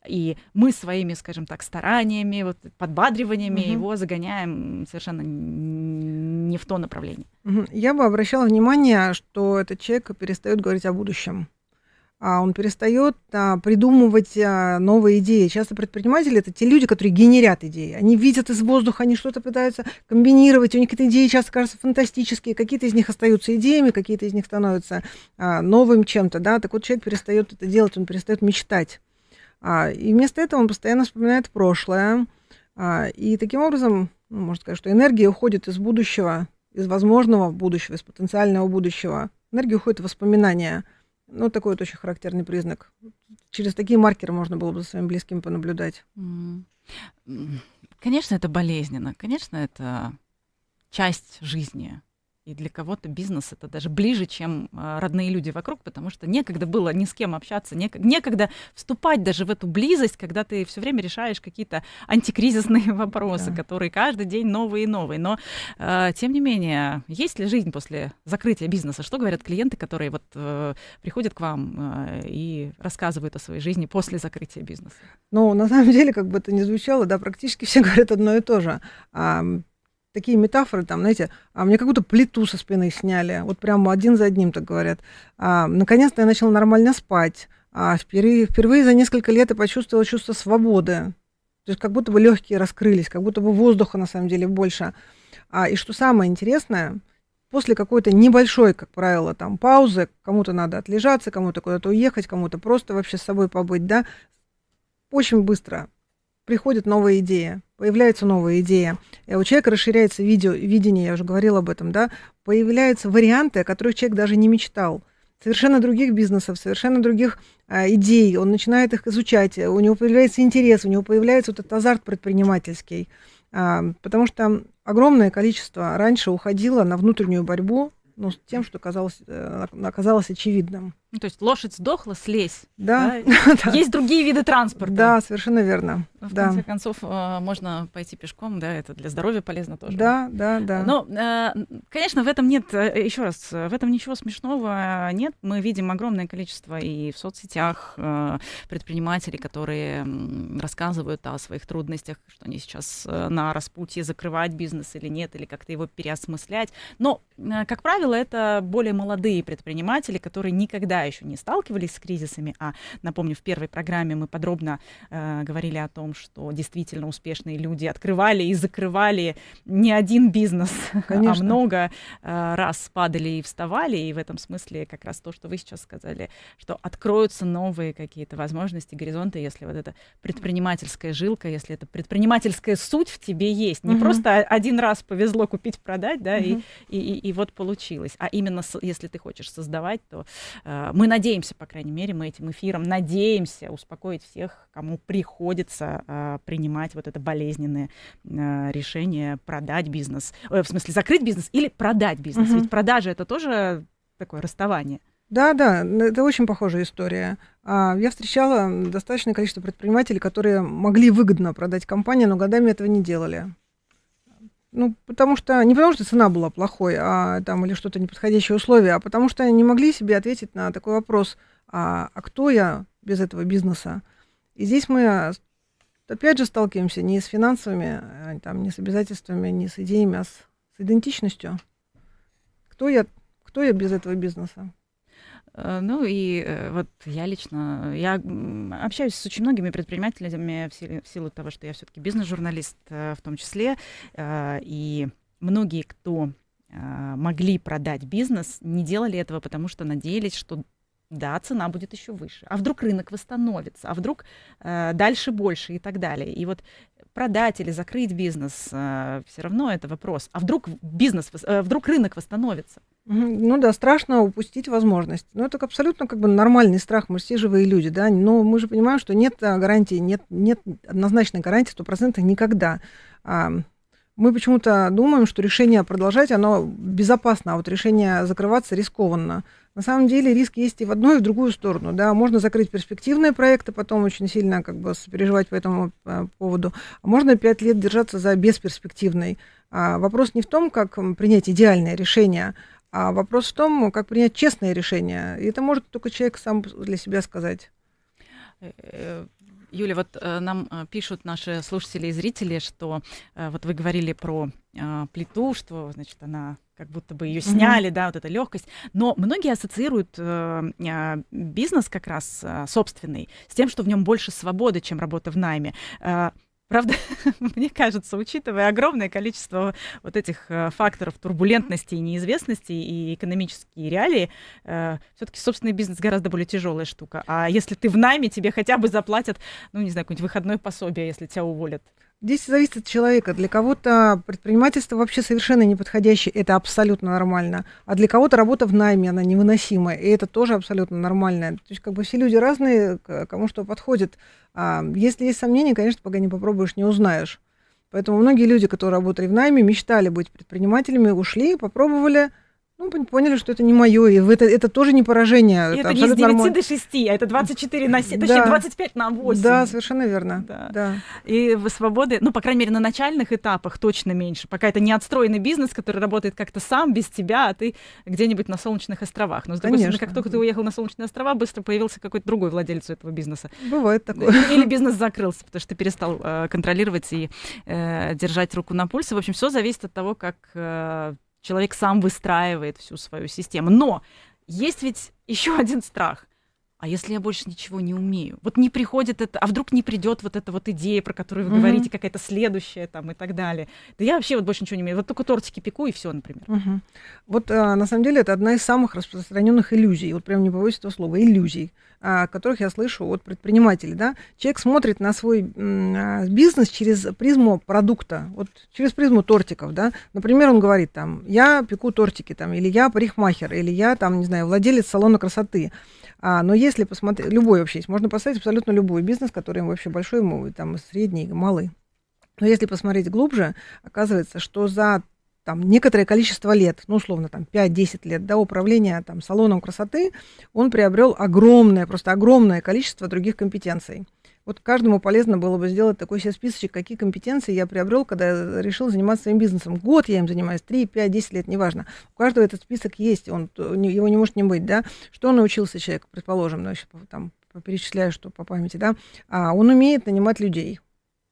И мы своими, скажем так, стараниями, вот, подбадриваниями его загоняем совершенно не в то направление. Я бы обращала внимание, что этот человек перестает говорить о будущем. Он перестает придумывать новые идеи. Часто предприниматели — это те люди, которые генерят идеи. Они видят из воздуха, они что-то пытаются комбинировать. У них какие-то идеи часто кажутся фантастические. Какие-то из них остаются идеями, какие-то из них становятся новым чем-то. Да? Так вот, человек перестает это делать, он перестает мечтать. И вместо этого он постоянно вспоминает прошлое. И таким образом, можно сказать, что энергия уходит из будущего, из возможного будущего, из потенциального будущего. Энергия уходит в воспоминания. Ну, такой вот очень характерный признак. Через такие маркеры можно было бы за своими близкими понаблюдать. Конечно, это болезненно. Конечно, это часть жизни. И для кого-то бизнес — это даже ближе, чем родные люди вокруг, потому что некогда было ни с кем общаться, некогда вступать даже в эту близость, когда ты все время решаешь какие-то антикризисные вопросы, которые каждый день новые и новые. Но, тем не менее, есть ли жизнь после закрытия бизнеса? Что говорят клиенты, которые вот приходят к вам и рассказывают о своей жизни после закрытия бизнеса? Ну, на самом деле, как бы это ни звучало, да, практически все говорят одно и то же. Такие метафоры, там, знаете, мне как будто плиту со спины сняли, вот прямо один за одним так говорят. Наконец-то я начала нормально спать. Впервые за несколько лет я почувствовала чувство свободы. То есть как будто бы легкие раскрылись, как будто бы воздуха на самом деле больше. И что самое интересное, после какой-то небольшой, как правило, там, паузы, кому-то надо отлежаться, кому-то куда-то уехать, кому-то просто вообще с собой побыть, да, очень быстро приходит новая идея, появляется новая идея. И у человека расширяется видение, я уже говорила об этом, да, появляются варианты, о которых человек даже не мечтал. Совершенно других бизнесов, совершенно других идей. Он начинает их изучать, у него появляется интерес, у него появляется вот этот азарт предпринимательский. Потому что огромное количество раньше уходило на внутреннюю борьбу, ну, с тем, что оказалось очевидным. Ну, то есть лошадь сдохла, слезь. Да. Да? Есть другие виды транспорта. Да, совершенно верно. В конце концов, можно пойти пешком, да, это для здоровья полезно тоже. Да. Но, конечно, в этом нет, еще раз, в этом ничего смешного нет. Мы видим огромное количество и в соцсетях предпринимателей, которые рассказывают о своих трудностях, что они сейчас на распутье закрывать бизнес или нет, или как-то его переосмыслять. Но, как правило, это более молодые предприниматели, которые никогда еще не сталкивались с кризисами. А, напомню, в первой программе мы подробно говорили о том, что действительно успешные люди открывали и закрывали не один бизнес, а много раз падали и вставали. И в этом смысле как раз то, что вы сейчас сказали, что откроются новые какие-то возможности, горизонты, если вот эта предпринимательская жилка, если эта предпринимательская суть в тебе есть. Не просто один раз повезло купить, продать, да, и вот получилось. А именно если ты хочешь создавать, то мы надеемся, по крайней мере, мы этим эфиром надеемся успокоить всех, кому приходится принимать вот это болезненное решение продать бизнес, в смысле закрыть бизнес или продать бизнес. Ведь продажа — это тоже такое расставание. Да, это очень похожая история. Я встречала достаточное количество предпринимателей, которые могли выгодно продать компанию, но годами этого не делали. Ну, не потому что цена была плохой, или что-то неподходящее условие, а потому что они не могли себе ответить на такой вопрос: а кто я без этого бизнеса? И здесь мы опять же сталкиваемся не с финансовыми, не с обязательствами, не с идеями, а с идентичностью. Кто я без этого бизнеса? Ну и вот я лично, общаюсь с очень многими предпринимателями в силу того, что я все-таки бизнес-журналист в том числе, и многие, кто могли продать бизнес, не делали этого, потому что надеялись, что да, цена будет еще выше. А вдруг рынок восстановится, а вдруг дальше больше и так далее. И вот продать или закрыть бизнес все равно это вопрос. А вдруг рынок восстановится? Ну да, страшно упустить возможность. Но это абсолютно нормальный страх, мы все живые люди, да. Но мы же понимаем, что нет гарантии, нет однозначной гарантии 100% никогда. Мы почему-то думаем, что решение продолжать, оно безопасно, а вот решение закрываться рискованно. На самом деле риск есть и в одну, и в другую сторону. Да? Можно закрыть перспективные проекты, потом очень сильно переживать по этому поводу. А можно 5 лет держаться за бесперспективной. Вопрос не в том, как принять идеальное решение, а вопрос в том, как принять честное решение. И это может только человек сам для себя сказать. Юля, вот нам пишут наши слушатели и зрители, что вот вы говорили про плиту, что, значит, она как будто бы ее сняли, да, вот эта легкость. Но многие ассоциируют бизнес как раз собственный с тем, что в нем больше свободы, чем работа в найме. Правда, мне кажется, учитывая огромное количество вот этих факторов турбулентности и неизвестности и экономические реалии, все-таки собственный бизнес гораздо более тяжелая штука. А если ты в найме, тебе хотя бы заплатят, какое-нибудь выходное пособие, если тебя уволят. Здесь зависит от человека. Для кого-то предпринимательство вообще совершенно неподходящее, это абсолютно нормально. А для кого-то работа в найме, она невыносимая, и это тоже абсолютно нормально. То есть все люди разные, кому что подходит. Если есть сомнения, конечно, пока не попробуешь, не узнаешь. Поэтому многие люди, которые работали в найме, мечтали быть предпринимателями, ушли, попробовали, поняли, что это не мое, и это тоже не поражение. И это не с 9 до 6, а это 24 на 7, точнее, 25 на 8. Да, совершенно верно. Да. И свободы, по крайней мере, на начальных этапах точно меньше. Пока это не отстроенный бизнес, который работает как-то сам, без тебя, а ты где-нибудь на Солнечных островах. Но, с другой стороны, как только ты уехал на Солнечные острова, быстро появился какой-то другой владелец этого бизнеса. Бывает такое. Или бизнес закрылся, потому что ты перестал контролировать и держать руку на пульсе. В общем, все зависит от того, как человек сам выстраивает всю свою систему. Но есть ведь еще один страх. А если я больше ничего не умею? Вот не приходит это, а вдруг не придет вот эта вот идея, про которую вы говорите, какая-то следующая там и так далее. Да я вообще больше ничего не умею. Вот только тортики пеку и все, например. Вот на самом деле это одна из самых распространенных иллюзий. Вот прям не побоюсь этого слова, иллюзий, которых я слышу от предпринимателей. Да? Человек смотрит на свой бизнес через призму продукта, вот через призму тортиков. Да? Например, он говорит, я пеку тортики, или я парикмахер, или я, владелец салона красоты. Но если посмотреть, любой вообще есть, можно поставить абсолютно любой бизнес, который вообще большой, средний, малый. Но если посмотреть глубже, оказывается, что за там некоторое количество лет, ну, условно, там 5-10 лет, да, управления там салоном красоты, он приобрел огромное, просто огромное количество других компетенций. Вот каждому полезно было бы сделать такой себе списочек, какие компетенции я приобрел, когда я решил заниматься своим бизнесом. Год я им занимаюсь, 3, 5, 10 лет, неважно. У каждого этот список есть, его не может не быть, да. Что научился человек, предположим, ну, еще там перечисляю, что по памяти, да. Он умеет нанимать людей.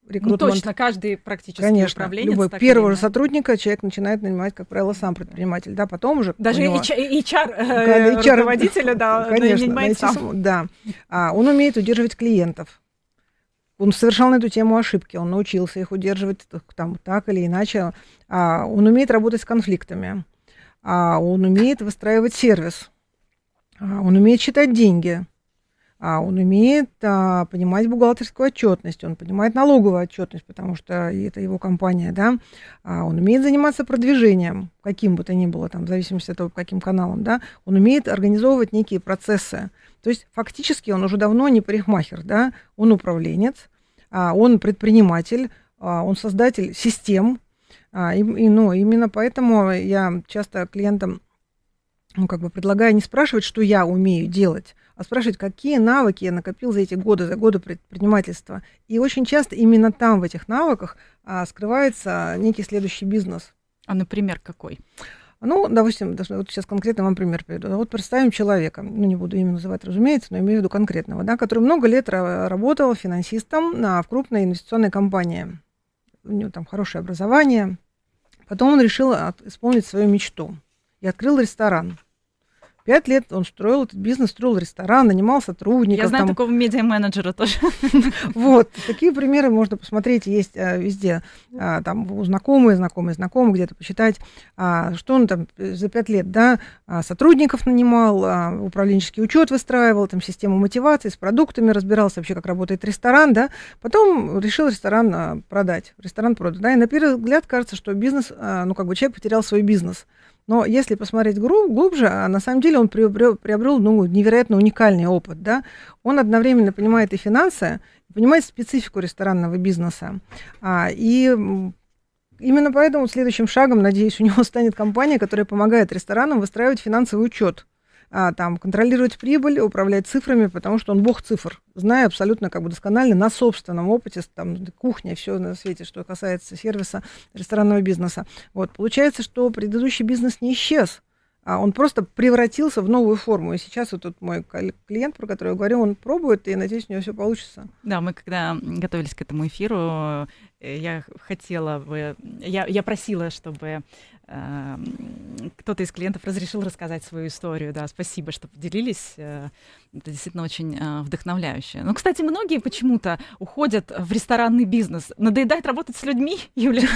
Ну, точно, каждый практически конечно, управленец. Любой первого же сотрудника человек начинает нанимать, как правило, сам предприниматель, да, потом уже... Даже HR-руководителя, да, нанимает сам. Да. Он умеет удерживать клиентов. Он совершал на эту тему ошибки, он научился их удерживать там, так или иначе. Он умеет работать с конфликтами, он умеет выстраивать сервис, он умеет считать деньги, он умеет понимать бухгалтерскую отчетность, он понимает налоговую отчетность, потому что это его компания, да. Он умеет заниматься продвижением, каким бы то ни было, там, в зависимости от того, по каким каналам, да. Он умеет организовывать некие процессы. То есть фактически он уже давно не парикмахер, да, он управленец, он предприниматель, он создатель систем. Именно поэтому я часто клиентам предлагаю не спрашивать, что я умею делать, а спрашивать, какие навыки я накопил за годы предпринимательства. И очень часто именно там, в этих навыках, скрывается некий следующий бизнес. А, например, какой? Ну, допустим, вот сейчас конкретно вам пример приведу. Вот представим человека, не буду имя называть, разумеется, но имею в виду конкретного, да, который много лет работал финансистом в крупной инвестиционной компании. У него там хорошее образование. Потом он решил исполнить свою мечту и открыл ресторан. 5 лет он строил этот бизнес, строил ресторан, нанимал сотрудников. Я знаю такого медиа-менеджера тоже. Вот, такие примеры можно посмотреть, есть везде. Там знакомые, где-то почитать, что он там за 5 лет, да, сотрудников нанимал, управленческий учет выстраивал, там систему мотивации, с продуктами разбирался вообще, как работает ресторан, да. Потом решил ресторан продать. Ресторан продан, да, и на первый взгляд кажется, что бизнес, человек потерял свой бизнес. Но если посмотреть глубже, на самом деле он приобрел невероятно уникальный опыт. Да? Он одновременно понимает и финансы, и понимает специфику ресторанного бизнеса. И именно поэтому следующим шагом, надеюсь, у него станет компания, которая помогает ресторанам выстраивать финансовый учет, контролировать прибыль, управлять цифрами, потому что он бог цифр, зная абсолютно досконально на собственном опыте, там, кухня, все на свете, что касается сервиса ресторанного бизнеса. Вот, получается, что предыдущий бизнес не исчез, он просто превратился в новую форму. И сейчас вот тут мой клиент, про который я говорю, он пробует, и, надеюсь, у него все получится. Да, мы когда готовились к этому эфиру, я просила, чтобы кто-то из клиентов разрешил рассказать свою историю. Да, спасибо, что поделились. Это действительно очень вдохновляюще. Но, кстати, многие почему-то уходят в ресторанный бизнес. Надоедает работать с людьми, Юля?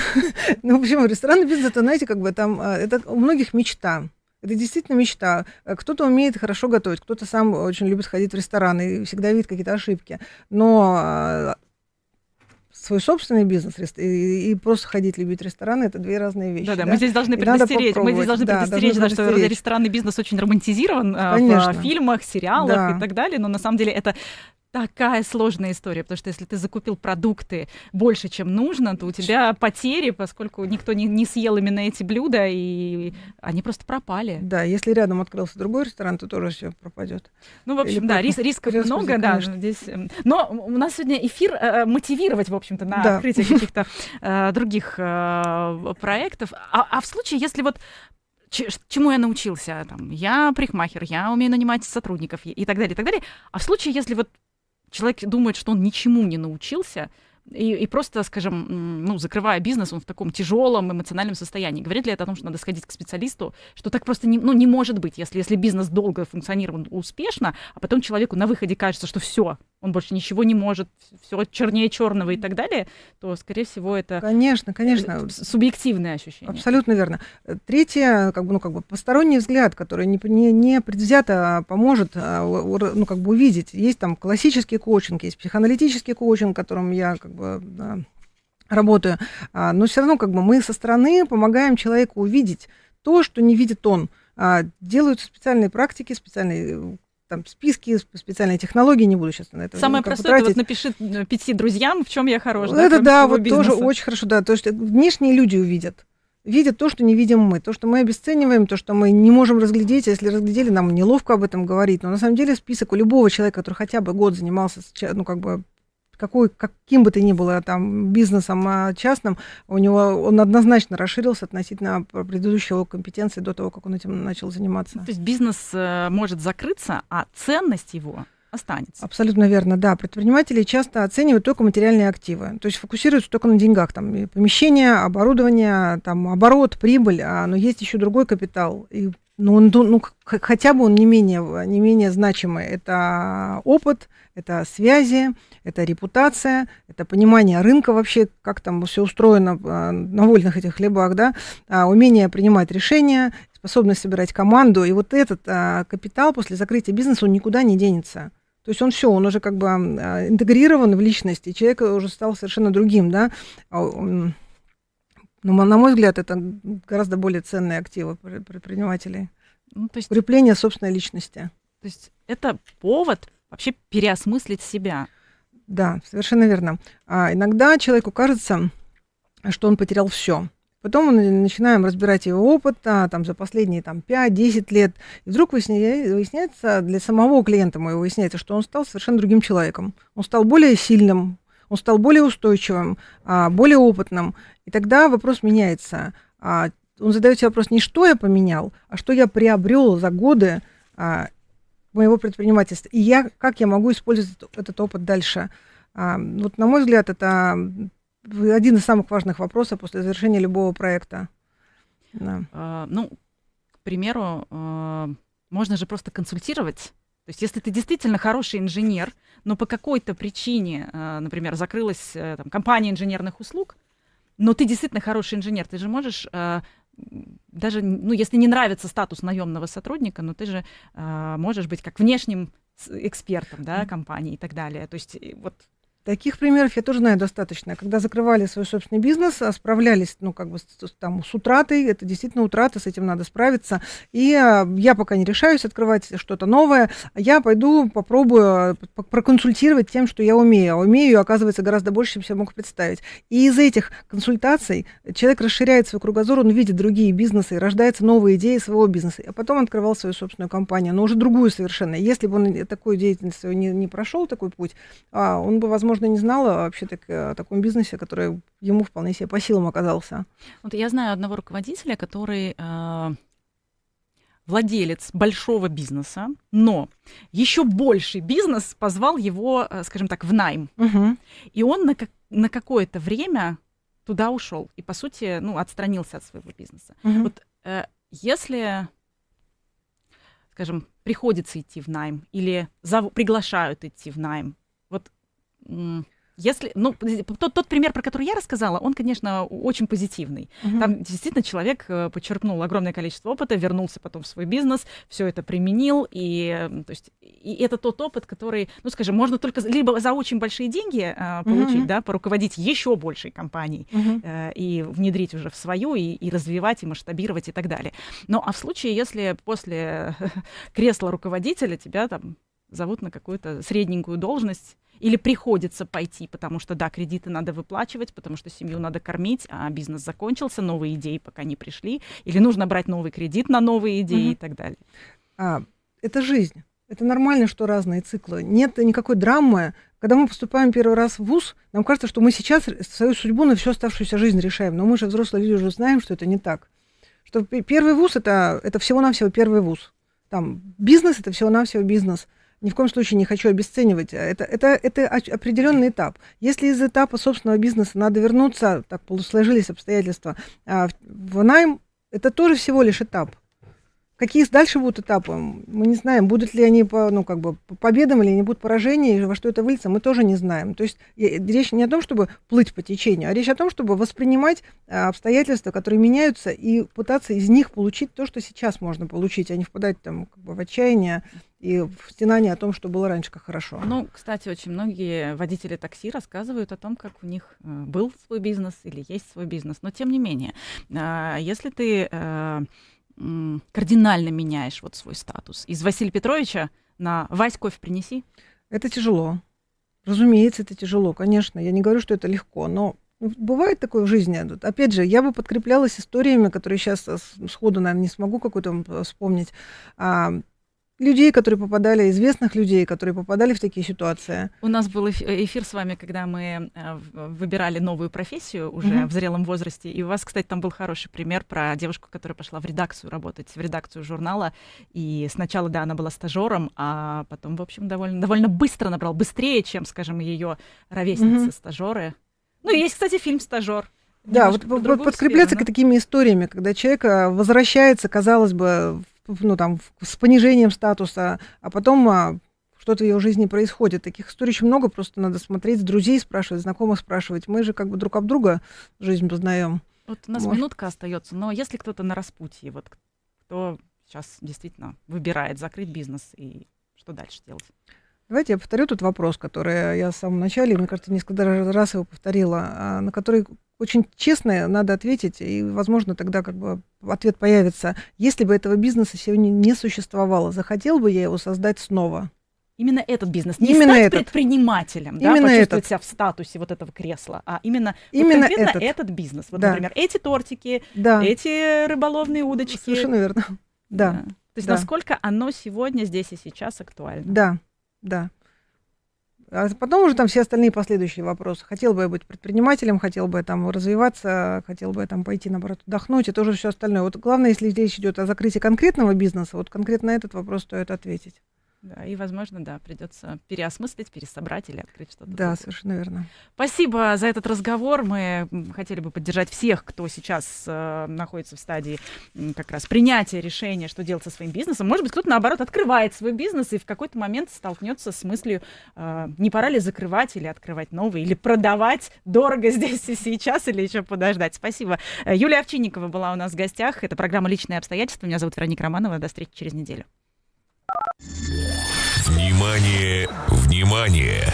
Ну, почему? Ресторанный бизнес, это, знаете, там, это у многих мечта. Это действительно мечта. Кто-то умеет хорошо готовить, кто-то сам очень любит ходить в ресторан и всегда видит какие-то ошибки. Но свой собственный бизнес и просто ходить, любить рестораны — это две разные вещи. Да, мы здесь должны предостеречь, что ресторанный бизнес очень романтизирован в фильмах, сериалах и так далее, но на самом деле это такая сложная история, потому что если ты закупил продукты больше, чем нужно, то у тебя потери, поскольку никто не съел именно эти блюда, и они просто пропали. Да, если рядом открылся другой ресторан, то тоже все пропадет. Ну, в общем, да, рисков много, да, здесь. Но у нас сегодня эфир мотивировать, в общем-то, на открытие каких-то других проектов. А в случае, если вот чему я научился? Там, я парикмахер, я умею нанимать сотрудников и так далее. А в случае, если вот человек думает, что он ничему не научился, и просто, скажем, закрывая бизнес, он в таком тяжелом эмоциональном состоянии. Говорит ли это о том, что надо сходить к специалисту? Что так просто не может быть, если бизнес долго функционировал успешно, а потом человеку на выходе кажется, что все, он больше ничего не может, все чернее черного и так далее, то, скорее всего, это конечно. Субъективное ощущение. Абсолютно верно. Третье, посторонний взгляд, который не предвзято поможет увидеть. Есть там классический коучинг, есть психоаналитический коучинг, которым я работаю, но все равно мы со стороны помогаем человеку увидеть то, что не видит он. Делаются специальные практики, специальные списки, специальные технологии, не буду сейчас на это самое простое, это напиши 5 друзьям, в чем я хорош. Это тоже очень хорошо, да, то есть внешние люди увидят. видят то, что не видим мы, то, что мы обесцениваем, то, что мы не можем разглядеть, а если разглядели, нам неловко об этом говорить. Но на самом деле список у любого человека, который хотя бы год занимался, ну, как бы, каким бы то ни было там бизнесом частным, он однозначно расширился относительно предыдущей его компетенции до того, как он этим начал заниматься. То есть бизнес может закрыться, а ценность его останется. Абсолютно верно, да. Предприниматели часто оценивают только материальные активы, то есть фокусируются только на деньгах, там, и помещение, оборудование, там, оборот, прибыль, но есть еще другой капитал, и хотя бы он не менее значимый. Это опыт, это связи, это репутация, это понимание рынка вообще, как там все устроено на вольных этих хлебах, да, умение принимать решения, способность собирать команду. И вот этот капитал после закрытия бизнеса, он никуда не денется. То есть он уже как бы интегрирован в личность, и человек уже стал совершенно другим, да. Но, на мой взгляд, это гораздо более ценные активы предпринимателей. То есть, укрепление собственной личности. То есть это повод вообще переосмыслить себя. Да, совершенно верно. Иногда человеку кажется, что он потерял все. Потом мы начинаем разбирать его опыт там, за последние 5-10 лет. И вдруг выясняется, для самого клиента моего выясняется, что он стал совершенно другим человеком. Он стал более сильным, он стал более устойчивым, более опытным. И тогда вопрос меняется. Он задает себе вопрос не что я поменял, а что я приобрел за годы моего предпринимательства. И как я могу использовать этот опыт дальше. Вот, на мой взгляд, это один из самых важных вопросов после завершения любого проекта. Да. К примеру, можно же просто консультировать. То есть если ты действительно хороший инженер, но по какой-то причине, например, закрылась компания инженерных услуг, но ты действительно хороший инженер, ты же можешь даже, если не нравится статус наемного сотрудника, но ты же можешь быть как внешним экспертом, да, компании и так далее. То есть вот. Таких примеров я тоже знаю достаточно. Когда закрывали свой собственный бизнес, справлялись, с утратой, это действительно утрата, с этим надо справиться. И я пока не решаюсь открывать что-то новое, я пойду попробую проконсультировать тем, что я умею. А умею, оказывается, гораздо больше, чем я мог представить. И из этих консультаций человек расширяет свой кругозор, он видит другие бизнесы, рождаются новые идеи своего бизнеса. А потом открывал свою собственную компанию, но уже другую совершенно. Если бы он такую деятельность не прошел, такой путь, он бы, возможно, не знала вообще о таком бизнесе, который ему вполне себе по силам оказался. Вот я знаю одного руководителя, который владелец большого бизнеса, но еще больший бизнес позвал его, скажем так, в найм. Угу. И он на какое-то время туда ушел и, по сути, отстранился от своего бизнеса. Угу. Вот если, скажем, приходится идти в найм или приглашают идти в найм, вот если, тот пример, про который я рассказала, он, конечно, очень позитивный. Uh-huh. Там действительно человек подчеркнул огромное количество опыта, вернулся потом в свой бизнес, все это применил, и это тот опыт, который, скажем, можно только либо за очень большие деньги получить, uh-huh. да, поруководить еще большей компанией, uh-huh. И внедрить уже в свою, и развивать, и масштабировать, и так далее. А в случае, если после кресла руководителя тебя там зовут на какую-то средненькую должность, или приходится пойти, потому что, да, кредиты надо выплачивать, потому что семью надо кормить, а бизнес закончился, новые идеи пока не пришли, или нужно брать новый кредит на новые идеи и так далее. Это жизнь. Это нормально, что разные циклы. Нет никакой драмы. Когда мы поступаем первый раз в вуз, нам кажется, что мы сейчас свою судьбу на всю оставшуюся жизнь решаем. Но мы же, взрослые люди, уже знаем, что это не так. Что первый вуз это всего-навсего первый вуз. Там бизнес — это всего-навсего бизнес. Ни в коем случае не хочу обесценивать. Это определенный этап. Если из этапа собственного бизнеса надо вернуться, так сложились обстоятельства, в найм, это тоже всего лишь этап. Какие дальше будут этапы, мы не знаем. Будут ли они по победам или они будут поражения, и во что это выльется, мы тоже не знаем. То есть речь не о том, чтобы плыть по течению, а речь о том, чтобы воспринимать обстоятельства, которые меняются, и пытаться из них получить то, что сейчас можно получить, а не впадать в отчаяние и в стенание о том, что было раньше, как хорошо. Кстати, очень многие водители такси рассказывают о том, как у них был свой бизнес или есть свой бизнес. Но тем не менее, если ты кардинально меняешь свой статус из Василия Петровича на «Вась, кофе принеси». Это тяжело. Разумеется, это тяжело, конечно. Я не говорю, что это легко, но Бывает такое в жизни. Опять же, я бы подкреплялась историями, которые сейчас сходу, наверное, не смогу какую-то вспомнить. Людей, которые попадали, известных людей, которые попадали в такие ситуации. У нас был эфир с вами, когда мы выбирали новую профессию уже в зрелом возрасте. И у вас, кстати, там был хороший пример про девушку, которая пошла в редакцию работать, в редакцию журнала. И сначала, да, она была стажером, а потом, в общем, довольно быстро набрала, быстрее, чем, скажем, ее ровесницы-стажеры. Ну, и есть, кстати, фильм «Стажер». Да, вот подкрепляться такими историями, когда человек возвращается, казалось бы, с понижением статуса, а потом что-то в его жизни происходит. Таких историй очень много, просто надо смотреть, с друзей спрашивать, знакомых спрашивать. Мы же как бы друг об друга жизнь познаем. Вот у нас минутка остается, но если кто-то на распутье, вот кто сейчас действительно выбирает закрыть бизнес, и что дальше делать? Давайте я повторю тот вопрос, который я в самом начале, мне кажется, несколько раз его повторила, на который очень честно надо ответить, и, возможно, тогда как бы ответ появится. Если бы этого бизнеса сегодня не существовало, захотел бы я его создать снова? Именно этот бизнес. Не стать предпринимателем, да, почувствовать себя в статусе вот этого кресла, а именно конкретно этот бизнес. Вот, да. Например, эти тортики, эти рыболовные удочки. Совершенно верно. Да. То есть насколько оно сегодня, здесь и сейчас актуально. Да. А потом уже там все остальные последующие вопросы. Хотел бы я быть предпринимателем, хотел бы я там развиваться, хотел бы я там пойти, наоборот, отдохнуть, и тоже все остальное. Вот главное, если речь идет о закрытии конкретного бизнеса, вот конкретно на этот вопрос стоит ответить. Да, и, возможно, да, придется переосмыслить, пересобрать или открыть что-то. Да, совершенно верно. Спасибо за этот разговор. Мы хотели бы поддержать всех, кто сейчас находится в стадии как раз принятия решения, что делать со своим бизнесом. Может быть, кто-то, наоборот, открывает свой бизнес и в какой-то момент столкнется с мыслью, не пора ли закрывать или открывать новый, или продавать дорого здесь и сейчас, или еще подождать. Спасибо. Юлия Овчинникова была у нас в гостях. Это программа «Личные обстоятельства». Меня зовут Вероника Романова. До встречи через неделю. Внимание, внимание!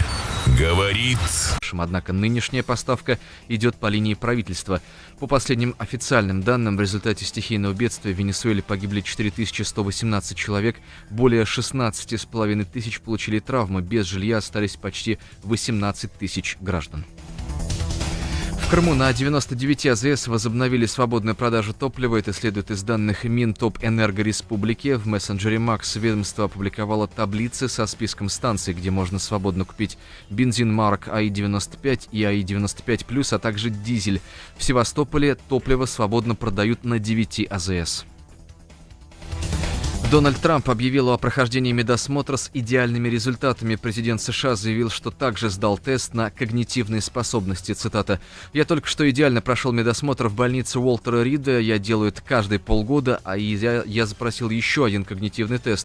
Говорит... Однако нынешняя поставка идет по линии правительства. По последним официальным данным, в результате стихийного бедствия в Венесуэле погибли 4118 человек, более 16,5 тысяч получили травмы, без жилья остались почти 18 тысяч граждан. В Крыму на 99 АЗС возобновили свободную продажу топлива. Это следует из данных Минтопэнерго Республики. В мессенджере Макс ведомство опубликовало таблицы со списком станций, где можно свободно купить бензин марок АИ-95 и АИ-95+, а также дизель. В Севастополе топливо свободно продают на 9 АЗС. Дональд Трамп объявил о прохождении медосмотра с идеальными результатами. Президент США заявил, что также сдал тест на когнитивные способности. Цитата. «Я только что идеально прошел медосмотр в больнице Уолтера Рида. Я делаю это каждые полгода, а я запросил еще один когнитивный тест.